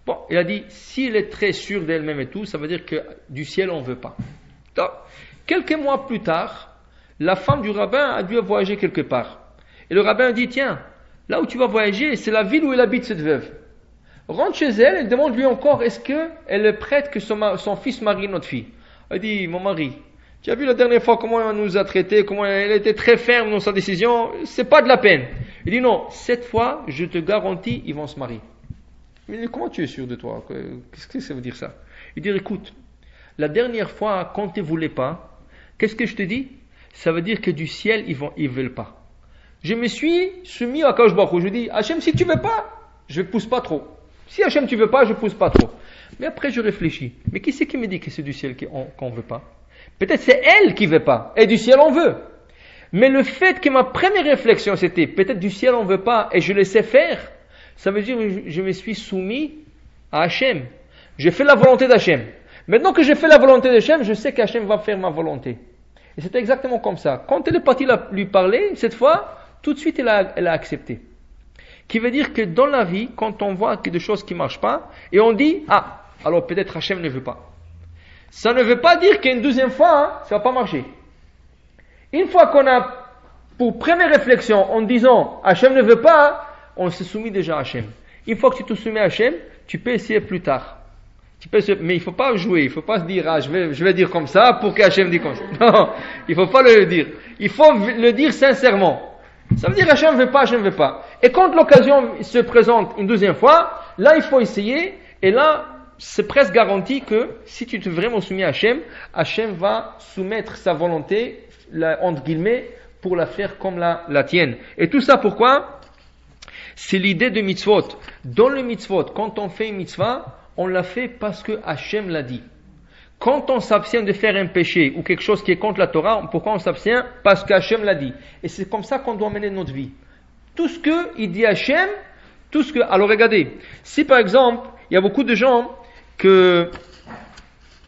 Bon, il a dit, s'il est très sûr d'elle-même et tout, ça veut dire que du ciel, on ne veut pas. Donc, quelques mois plus tard, la femme du rabbin a dû voyager quelque part. Et le rabbin a dit, tiens, là où tu vas voyager, c'est la ville où elle habite cette veuve. Rentre chez elle et demande-lui encore, est-ce qu'elle est prête que son fils marie notre fille? Elle dit, mon mari, tu as vu la dernière fois comment elle nous a traités, comment elle était très ferme dans sa décision, c'est pas de la peine. Il dit, non, cette fois, je te garantis, ils vont se marier. Il dit, comment tu es sûr de toi? Qu'est-ce que ça veut dire ça? Il dit, écoute, la dernière fois, quand tu ne voulais pas, qu'est-ce que je te dis? Ça veut dire que du ciel, ils veulent pas. Je me suis soumis à Kadosh Baruch Hu. Je dis, Hachem, si tu veux pas, je pousse pas trop. Si Hachem tu veux pas, je pousse pas trop. Mais après je réfléchis. Mais qui c'est qui me dit que c'est du ciel qu'on veut pas? Peut-être c'est elle qui veut pas. Et du ciel on veut. Mais le fait que ma première réflexion c'était peut-être du ciel on veut pas et je laissais faire, ça veut dire que je me suis soumis à Hachem. J'ai fait la volonté d'Hachem. Maintenant que j'ai fait la volonté d'Hachem, je sais qu'Hachem va faire ma volonté. Et c'était exactement comme ça. Quand elle est partie lui parler, cette fois, tout de suite elle a accepté. Qui veut dire que dans la vie, quand on voit qu'il y a des choses qui ne marchent pas, et on dit, alors peut-être Hachem ne veut pas. Ça ne veut pas dire qu'une deuxième fois, ça ne va pas marcher. Une fois qu'on a, pour première réflexion, en disant, Hachem ne veut pas, on se soumet déjà à Hachem. Une fois que tu te soumets à Hachem, tu peux essayer plus tard. Mais il ne faut pas jouer, il ne faut pas se dire, je vais dire comme ça pour que Hachem dise comme ça. Non, il ne faut pas le dire. Il faut le dire sincèrement. Ça veut dire Hachem ne veut pas, Hachem ne veut pas. Et quand l'occasion se présente une deuxième fois, là il faut essayer, et là c'est presque garanti que si tu te vraiment soumis à Hachem, Hachem va soumettre sa volonté, entre guillemets, pour la faire comme la tienne. Et tout ça pourquoi? C'est l'idée de mitzvot. Dans le mitzvot, quand on fait une mitzvah, on l'a fait parce que Hachem l'a dit. Quand on s'abstient de faire un péché ou quelque chose qui est contre la Torah, pourquoi on s'abstient? Parce qu'Hachem l'a dit. Et c'est comme ça qu'on doit mener notre vie. Tout ce qu'il dit Hachem, alors regardez, si par exemple, il y a beaucoup de gens que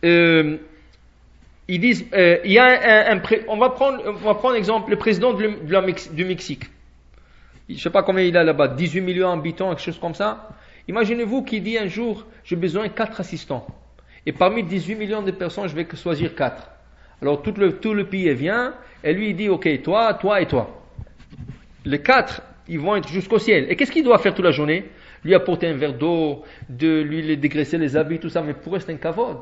ils disent, il y a on va prendre exemple le président du Mexique. Je ne sais pas combien il a là-bas, 18 millions d'habitants, quelque chose comme ça. Imaginez-vous qu'il dit un jour, j'ai besoin de 4 assistants. Et parmi 18 millions de personnes, je vais choisir 4. Alors tout le pays vient, et lui il dit, ok, toi et toi. Les 4, ils vont être jusqu'au ciel. Et qu'est-ce qu'il doit faire toute la journée? lui apporter un verre d'eau, de lui dégraisser les habits, tout ça, mais pour eux c'est un kavod.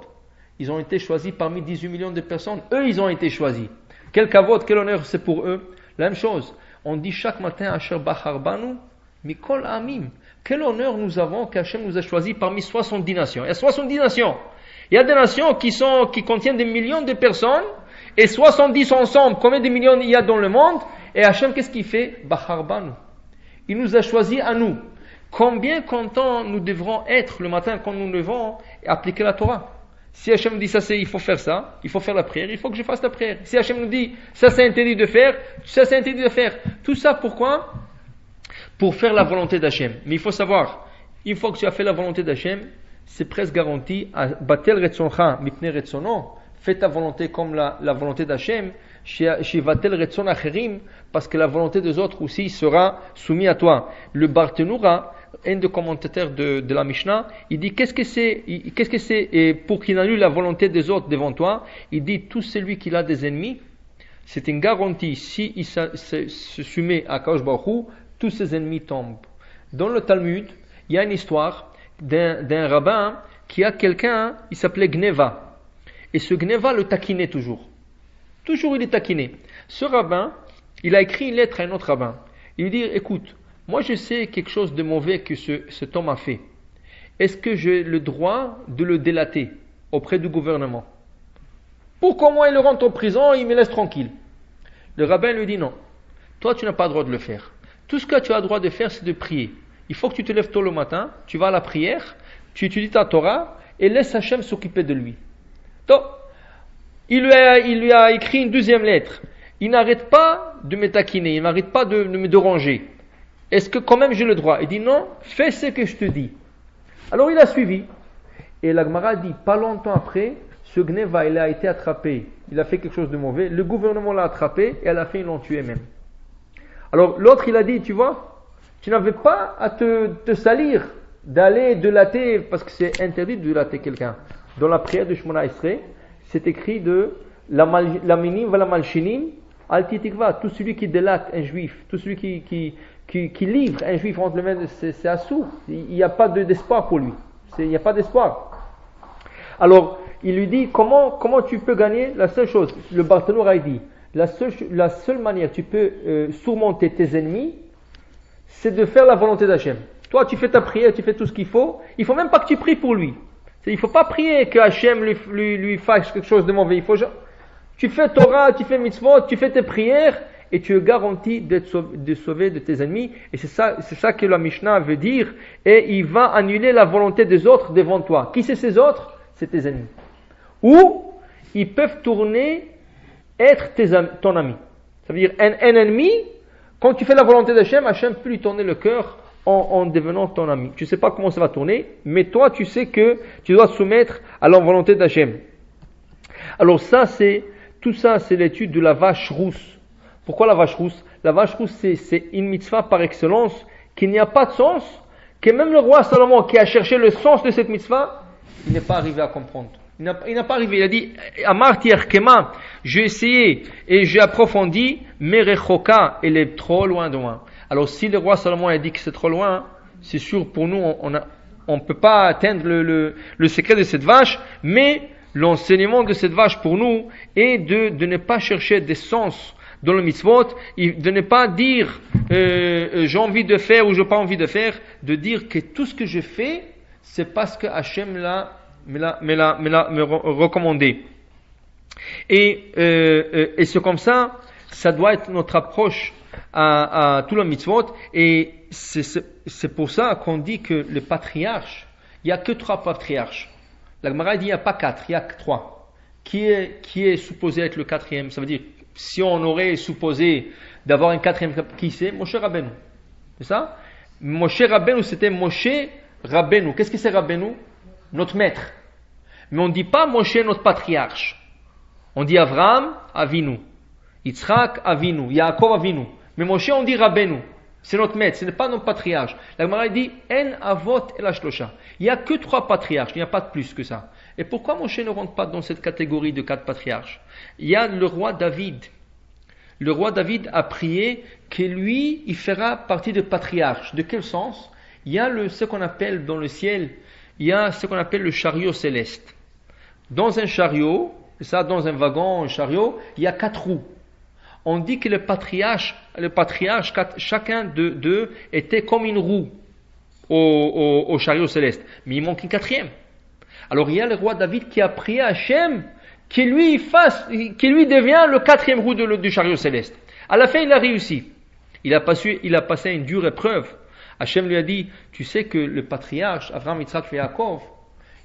Ils ont été choisis parmi 18 millions de personnes. Eux, ils ont été choisis. Quel kavod, quel honneur c'est pour eux. La même chose, on dit chaque matin Asher Bachar Banu, Mikol Amim. Quel honneur nous avons qu'Hachem nous a choisis parmi 70 nations. Il y a 70 nations. Il y a des nations qui contiennent des millions de personnes, et 70 ensemble, combien de millions il y a dans le monde, et Hachem, qu'est-ce qu'il fait? Bachar Banu. Il nous a choisis à nous. Combien contents nous devrons être le matin quand nous devons appliquer la Torah? Si Hachem dit ça, il faut faire ça, il faut faire la prière, il faut que je fasse la prière. Si Hachem nous dit ça c'est interdit de faire, ça c'est interdit de faire. Tout ça pourquoi? Pour faire la volonté d'Hachem. Mais il faut savoir, une fois que tu as fait la volonté d'Hachem, c'est presque garanti. Batel retzoncha mipnei retzono. Fais ta volonté comme la volonté d'Hachem. Shivatel retzon acherim, parce que la volonté des autres aussi sera soumise à toi. Le Barthénoura, un des commentateurs de la Mishnah, il dit qu'est-ce que c'est et pour qu'il annule la volonté des autres devant toi, il dit tout celui qui a des ennemis, c'est une garantie, si il se soumet à Kadosh Baruch Hu, tous ses ennemis tombent. Dans le Talmud, il y a une histoire d'un rabbin qui a quelqu'un, il s'appelait Gneva, et ce Gneva le taquinait toujours il est taquiné. Ce rabbin, il a écrit une lettre à un autre rabbin, il lui dit écoute, moi je sais quelque chose de mauvais que cet homme a fait. Est-ce que j'ai le droit de le délater auprès du gouvernement? Pourquoi moi il le rentre en prison et il me laisse tranquille? Le rabbin lui dit non. Toi tu n'as pas le droit de le faire. Tout ce que tu as le droit de faire c'est de prier. Il faut que tu te lèves tôt le matin, tu vas à la prière, tu étudies ta Torah et laisse Hachem s'occuper de lui. Donc, il lui a écrit une deuxième lettre. Il n'arrête pas de me taquiner, il n'arrête pas de me déranger. Est-ce que quand même j'ai le droit? Il dit non, fais ce que je te dis. Alors il a suivi. Et la Gemara dit, pas longtemps après, ce Gneva, il a été attrapé. Il a fait quelque chose de mauvais. Le gouvernement l'a attrapé et à la fin ils l'ont tué même. Alors l'autre il a dit, tu vois, tu n'avais pas à te salir d'aller délater, parce que c'est interdit de délater quelqu'un. Dans la prière de Shemona Esrei, c'est écrit de la minim va la malchinim al titikva. Tout celui qui délate un juif, tout celui qui livre un juif entre les mains, c'est assou. Il n'y a pas d'espoir pour lui. Il n'y a pas d'espoir. Alors, il lui dit, comment tu peux gagner? La seule chose, le Barthénoura a dit, la seule manière tu peux surmonter tes ennemis, c'est de faire la volonté d'Hachem. Toi, tu fais ta prière, tu fais tout ce qu'il faut. Il ne faut même pas que tu pries pour lui. Il ne faut pas prier que Hachem lui fasse quelque chose de mauvais. Tu fais Torah, tu fais mitzvot, tu fais tes prières, et tu es garanti de sauver de tes ennemis. Et c'est ça que la Mishnah veut dire. Et il va annuler la volonté des autres devant toi. Qui c'est ces autres? C'est tes ennemis. Ou ils peuvent tourner, être ton ami. Ça veut dire un ennemi, quand tu fais la volonté d'Hachem, Hachem peut lui tourner le cœur en devenant ton ami. Tu ne sais pas comment ça va tourner, mais toi tu sais que tu dois te soumettre à la volonté d'Hachem. Alors tout ça c'est l'étude de la vache rousse. Pourquoi la vache rousse? La vache rousse c'est une mitzvah par excellence, qu'il n'y a pas de sens, que même le roi Salomon qui a cherché le sens de cette mitzvah, il n'est pas arrivé à comprendre. Il n'a pas arrivé, il a dit Amarti Erkema, j'ai essayé et j'ai approfondi, mais Rechoka, elle est trop loin de moi. Alors si le roi Salomon a dit que c'est trop loin, c'est sûr pour nous on ne peut pas atteindre le secret de cette vache, mais l'enseignement de cette vache pour nous est de ne pas chercher des sens dans le mitzvot, de ne pas dire j'ai envie de faire ou j'ai pas envie de faire, de dire que tout ce que je fais c'est parce que Hachem me l'a recommandé. Et c'est comme ça doit être notre approche à tout le mitzvot, et c'est pour ça qu'on dit que le patriarche, il n'y a que 3 patriarches. La Gemara dit il n'y a pas 4, il y a que 3. Qui est supposé être le 4e? Ça veut dire, si on aurait supposé d'avoir un 4e, qui c'est? Moshe Rabbeinu. C'est ça? Moshe Rabbeinu, c'était Moshe Rabbeinu. Qu'est-ce que c'est Rabbeinu? Notre maître. Mais on ne dit pas Moshe notre patriarche. On dit Avraham Avinu, Yitzhak Avinu, Yaakov Avinu. Mais Moshe on dit Rabbeinu. C'est notre maître, ce n'est pas notre patriarche. La Gemara dit En Avot El Ashlosha. Il n'y a que 3 patriarches, il n'y a pas de plus que ça. Et pourquoi Moshe ne rentre pas dans cette catégorie de 4 patriarches? Il y a le roi David. Le roi David a prié que lui, il fera partie de patriarche. De quel sens? Il y a ce qu'on appelle dans le ciel, il y a ce qu'on appelle le chariot céleste. Dans un chariot, dans un wagon, un chariot, il y a 4 roues. On dit que le patriarche, chacun d'eux était comme une roue au chariot céleste. Mais il manque une 4e. Alors il y a le roi David qui a prié à Hachem qui lui devient le 4e roue du chariot céleste. À la fin, il a réussi. Il a passé une dure épreuve. Hachem lui a dit, tu sais que le patriarche, Abraham, Yitzhak et Yaakov,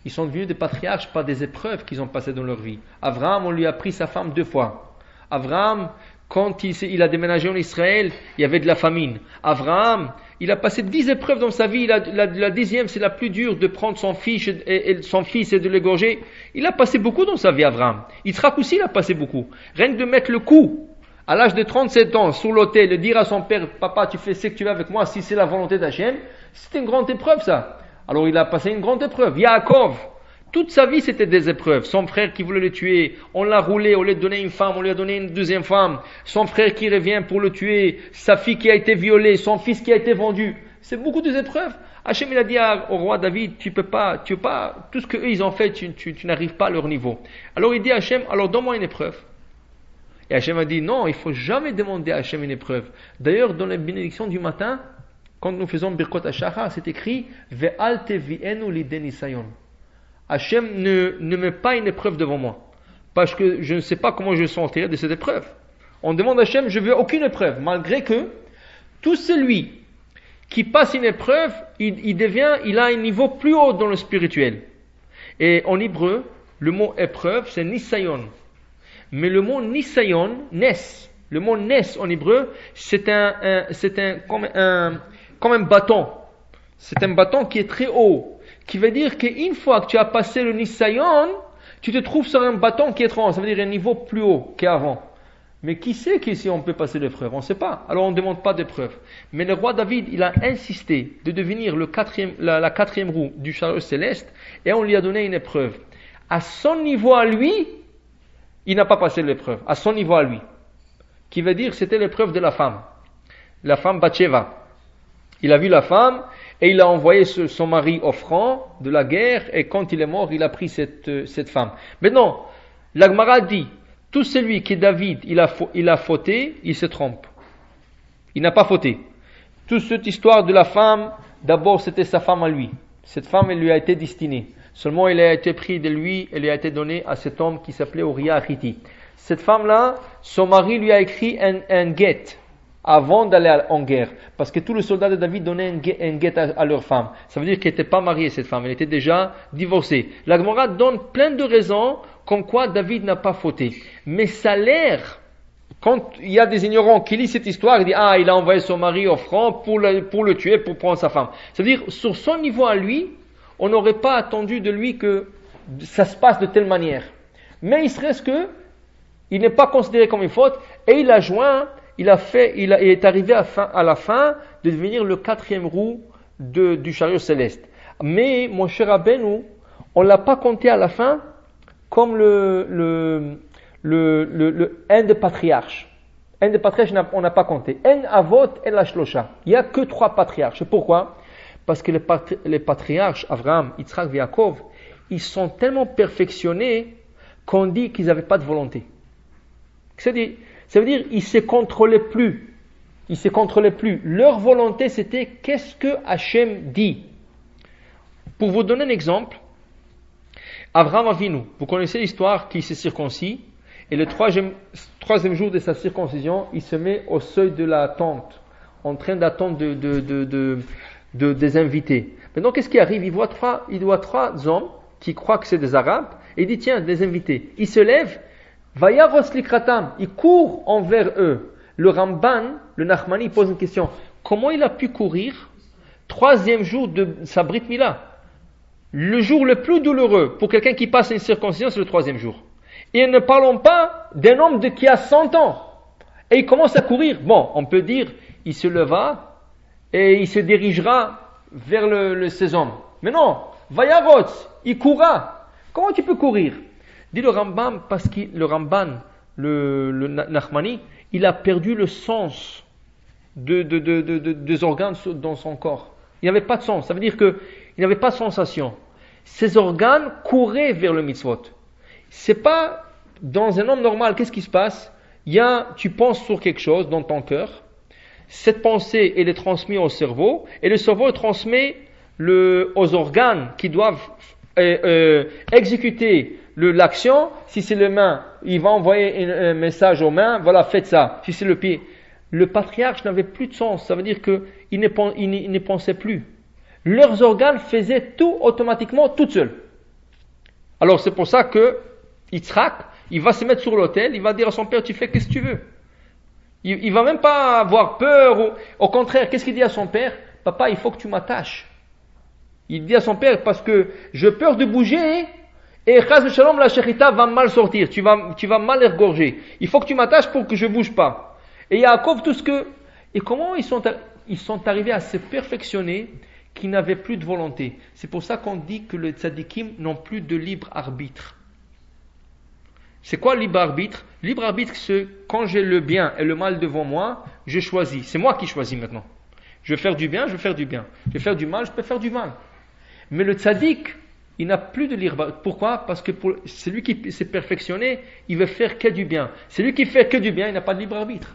ils sont devenus des patriarches par des épreuves qu'ils ont passées dans leur vie. Abraham, on lui a pris sa femme 2 fois. Abraham, quand il a déménagé en Israël, il y avait de la famine. Abraham, il a passé 10 épreuves dans sa vie. La 10e, c'est la plus dure, de prendre son fils et de l'égorger. Il a passé beaucoup dans sa vie, Abraham. Yitzhak aussi, il a passé beaucoup. Rien que de mettre le coup, à l'âge de 37 ans, sur l'autel, de dire à son père, papa, tu fais ce que tu veux avec moi, si c'est la volonté d'Hachem, c'était une grande épreuve, ça. Alors il a passé une grande épreuve. Yaakov, toute sa vie c'était des épreuves. Son frère qui voulait le tuer, on l'a roulé, on lui a donné une femme, on lui a donné une 2e femme. Son frère qui revient pour le tuer, sa fille qui a été violée, son fils qui a été vendu. C'est beaucoup d'épreuves. Hachem il a dit au roi David, tu peux pas, tout ce qu'eux ils ont fait, tu n'arrives pas à leur niveau. Alors il dit à Hachem, alors donne-moi une épreuve. Et Hachem a dit, non, il faut jamais demander à Hachem une épreuve. D'ailleurs, dans les bénédictions du matin, quand nous faisons Birkot HaShachar, c'est écrit Ve'al tevi'enu lidei nisayon. Hachem ne met pas une épreuve devant moi, parce que je ne sais pas comment je sortirai de cette épreuve. On demande à Hachem, je veux aucune épreuve, malgré que tout celui qui passe une épreuve, il a un niveau plus haut dans le spirituel. Et en hébreu, le mot épreuve, c'est nisayon. Mais le mot nisayon, nes, le mot nes en hébreu, c'est comme un bâton. C'est un bâton qui est très haut. Qui veut dire qu'une fois que tu as passé le nisayon, tu te trouves sur un bâton qui est trop haut. Ça veut dire un niveau plus haut qu'avant. Mais qui sait qu'ici on peut passer l'épreuve? On ne sait pas. Alors on ne demande pas d'épreuve. Mais le roi David, il a insisté de devenir la 4e roue du chariot céleste et on lui a donné une épreuve. À son niveau à lui, il n'a pas passé l'épreuve. À son niveau à lui. Qui veut dire que c'était l'épreuve de la femme. La femme Bathsheba. Il a vu la femme et il a envoyé son mari offrant de la guerre et quand il est mort, il a pris cette femme. Maintenant, la Gemara dit, tout celui qui est David, il a fauté, il se trompe. Il n'a pas fauté. Toute cette histoire de la femme, d'abord c'était sa femme à lui. Cette femme, elle lui a été destinée. Seulement, elle a été prise de lui, elle a été donnée à cet homme qui s'appelait Uriah Hiti. Cette femme-là, son mari lui a écrit un guet avant d'aller en guerre. Parce que tous les soldats de David donnaient un guet à leur femme. Ça veut dire qu'elle n'était pas mariée, cette femme. Elle était déjà divorcée. La Gemara donne plein de raisons comme quoi David n'a pas fauté. Mais ça a l'air, quand il y a des ignorants qui lisent cette histoire, ils disent, il a envoyé son mari offrant pour le tuer, pour prendre sa femme. Ça veut dire, sur son niveau à lui, on n'aurait pas attendu de lui que ça se passe de telle manière. Mais il serait que, il n'est pas considéré comme une faute, et il a joint, il est arrivé à la fin de devenir le 4e roue du chariot céleste. Mais, mon cher Rabbeinu, on ne l'a pas compté à la fin comme un des patriarches. Un des patriarches, on n'a pas compté. En avot et la shlosha. Il n'y a que 3 patriarches. Pourquoi? Parce que les patriarches, Abraham, Yitzhak et Yaakov, ils sont tellement perfectionnés qu'on dit qu'ils n'avaient pas de volonté. Ça veut dire ils ne se contrôlaient plus. Ils ne se contrôlaient plus. Leur volonté, c'était qu'est-ce que Hachem dit. Pour vous donner un exemple, Abraham Avinu, vous connaissez l'histoire qu'il s'est circoncis, et le troisième jour de sa circoncision, il se met au seuil de la tente, en train d'attendre des invités. Maintenant, qu'est-ce qui arrive? Il voit 3 hommes qui croient que c'est des Arabes, et il dit, tiens, des invités. Il se lève, Vayaros likratam, il court envers eux. Le Ramban, le Nachmani, pose une question. Comment il a pu courir 3e jour de sa Brit Mila? Le jour le plus douloureux pour quelqu'un qui passe une circoncision, c'est le 3e jour. Et ne parlons pas d'un homme qui a 100 ans. Et il commence à courir. Bon, on peut dire, il se leva et il se dirigera vers le sésame. Mais non, Vayarots, il courra. Comment tu peux courir? Dit le Rambam, parce que le Ramban, le Nachmani, il a perdu le sens des organes dans son corps. Il n'avait pas de sens. Ça veut dire qu'il n'avait pas de sensation. Ses organes couraient vers le mitzvot. C'est pas dans un homme normal, qu'est-ce qui se passe? Tu penses sur quelque chose dans ton cœur. Cette pensée, elle est transmise au cerveau. Et le cerveau transmet aux organes qui doivent exécuter l'action. Si c'est les mains, il va envoyer un message aux mains, voilà, faites ça. Si c'est le pied. Le patriarche n'avait plus de sens, ça veut dire qu'il ne pensait plus. Leurs organes faisaient tout automatiquement, tout seuls. Alors c'est pour ça que Yitzhak, il va se mettre sur l'autel, il va dire à son père, tu fais qu'est-ce que tu veux. Il va même pas avoir peur, au contraire, qu'est-ce qu'il dit à son père? Papa, il faut que tu m'attaches. Il dit à son père, parce que j'ai peur de bouger, et Chaz Shalom, la shechita va mal sortir, tu vas mal égorger. Il faut que tu m'attaches pour que je bouge pas. Et Yaakov, et comment ils sont arrivés à se perfectionner qu'ils n'avaient plus de volonté. C'est pour ça qu'on dit que les tzadikim n'ont plus de libre arbitre. C'est quoi le libre arbitre? Libre arbitre, c'est quand j'ai le bien et le mal devant moi, je choisis. C'est moi qui choisis maintenant. Je vais faire du bien, je vais faire du bien. Je vais faire du mal, je peux faire du mal. Mais le tzadik, il n'a plus de libre arbitre. Pourquoi? Parce que celui qui s'est perfectionné, il veut faire que du bien. Celui qui fait que du bien, il n'a pas de libre arbitre.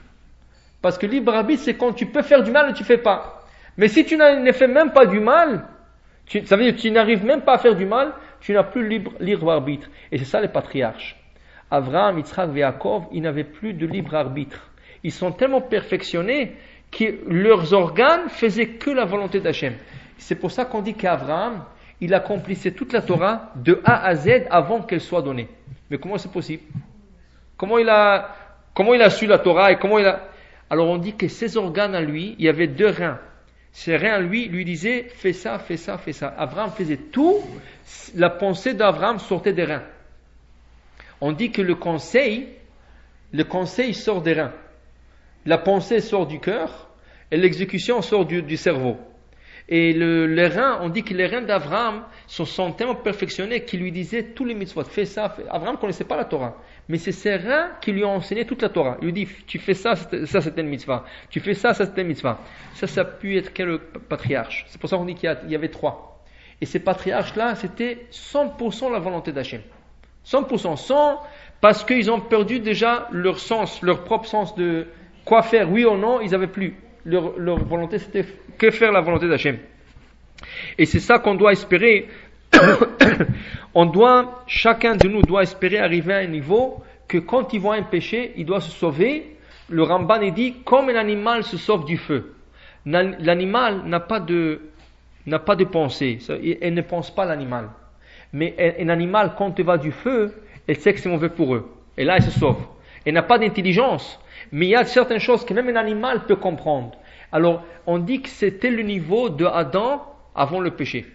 Parce que libre arbitre, c'est quand tu peux faire du mal et tu ne fais pas. Mais si tu ne fais même pas du mal, ça veut dire que tu n'arrives même pas à faire du mal, tu n'as plus libre arbitre. Et c'est ça les patriarches. Avraham, Yitzhak et Yaakov, ils n'avaient plus de libre arbitre. Ils sont tellement perfectionnés que leurs organes faisaient que la volonté d'Hachem. C'est pour ça qu'on dit qu'Avraham, il accomplissait toute la Torah de A à Z avant qu'elle soit donnée. Mais comment c'est possible? Comment il a su la Torah et comment il a... Alors on dit que ses organes à lui, il y avait 2 reins. Ces reins à lui disaient fais ça, fais ça, fais ça. Abraham faisait tout, la pensée d'Abraham sortait des reins. On dit que le conseil sort des reins. La pensée sort du cœur et l'exécution sort du cerveau. Et les reins, on dit que les reins d'Abraham sont tellement perfectionnés qu'il lui disait tous les mitzvot, fais ça. Abraham ne connaissait pas la Torah, mais c'est ses reins qui lui ont enseigné toute la Torah. Il lui dit, tu fais ça, ça c'était une mitzvah. Tu fais ça, ça c'était une mitzvah. Ça a pu être quel patriarche. C'est pour ça qu'on dit qu'il y avait 3. Et ces patriarches-là, c'était 100% la volonté d'Hachem. 100%, parce qu'ils ont perdu déjà leur sens, leur propre sens de quoi faire, oui ou non, ils n'avaient plus. Leur volonté, c'était que faire la volonté d'Hachem. Et c'est ça qu'on doit espérer. Chacun de nous doit espérer arriver à un niveau que quand il voit un péché, il doit se sauver. Le Ramban il dit, comme un animal se sauve du feu. L'animal n'a pas de pensée. Elle ne pense pas l'animal. Mais un animal, quand il va du feu, elle sait que c'est mauvais pour eux. Et là, elle se sauve. Elle n'a pas d'intelligence. Mais il y a certaines choses que même un animal peut comprendre. Alors, on dit que c'était le niveau de Adam avant le péché.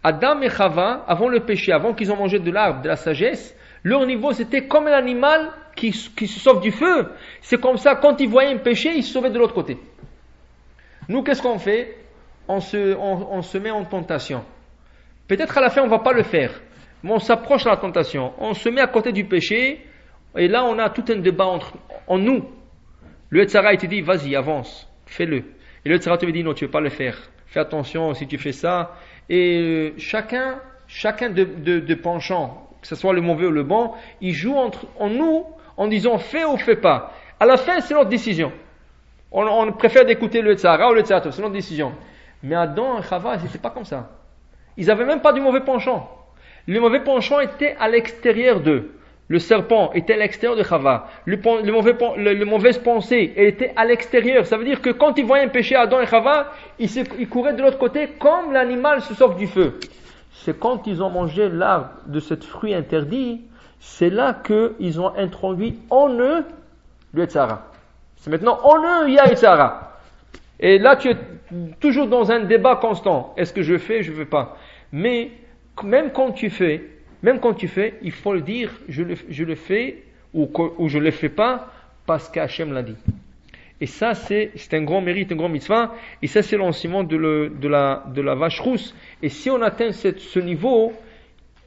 Adam et Chava, avant le péché, avant qu'ils ont mangé de l'arbre de la sagesse, leur niveau c'était comme un animal qui se sauve du feu. C'est comme ça, quand ils voyaient un péché, ils se sauvaient de l'autre côté. Nous, qu'est-ce qu'on fait? On se met en tentation. Peut-être à la fin, on ne va pas le faire. Mais on s'approche de la tentation. On se met à côté du péché. Et là, on a tout un débat en nous. Le Yetzirah, il te dit, vas-y, avance, fais-le. Et le Yetzirah te dit, non, tu ne veux pas le faire. Fais attention si tu fais ça. Et chacun de penchant, que ce soit le mauvais ou le bon, il joue en nous en disant, fais ou fais pas. À la fin, c'est notre décision. On préfère d'écouter le Yetzirah ou le Yetzirah, c'est notre décision. Mais Adam et Chava, c'était pas comme ça. Ils n'avaient même pas du mauvais penchant. Le mauvais penchant était à l'extérieur d'eux. Le serpent était à l'extérieur de Chava. Le mauvaise pensée était à l'extérieur. Ça veut dire que quand ils voyaient un péché Adam et Chava, ils couraient de l'autre côté comme l'animal se sauve du feu. C'est quand ils ont mangé l'arbre de ce fruit interdit, c'est là qu'ils ont introduit en eux le Yetzirah. C'est maintenant en eux il y a Yetzirah. Et là tu es toujours dans un débat constant. Est-ce que je fais, je ne veux pas. Mais même quand tu fais, il faut le dire, je le fais ou je ne le fais pas parce qu'Hachem l'a dit. Et ça, c'est un grand mérite, un grand mitzvah. Et ça, c'est l'enseignement de la vache rousse. Et si on atteint ce niveau,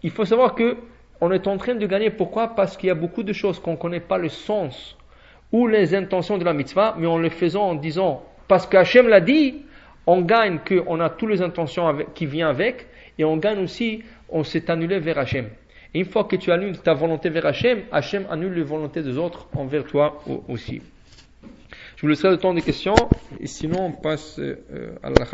il faut savoir qu'on est en train de gagner. Pourquoi? Parce qu'il y a beaucoup de choses qu'on ne connaît pas le sens ou les intentions de la mitzvah, mais en le faisant en disant, parce qu'Hachem l'a dit, on gagne qu'on a toutes les intentions qui viennent avec, et on gagne aussi, on s'est annulé vers Hachem. Et une fois que tu annules ta volonté vers Hachem, Hachem annule les volontés des autres envers toi aussi. Je vous laisserai le temps des questions, et sinon on passe à la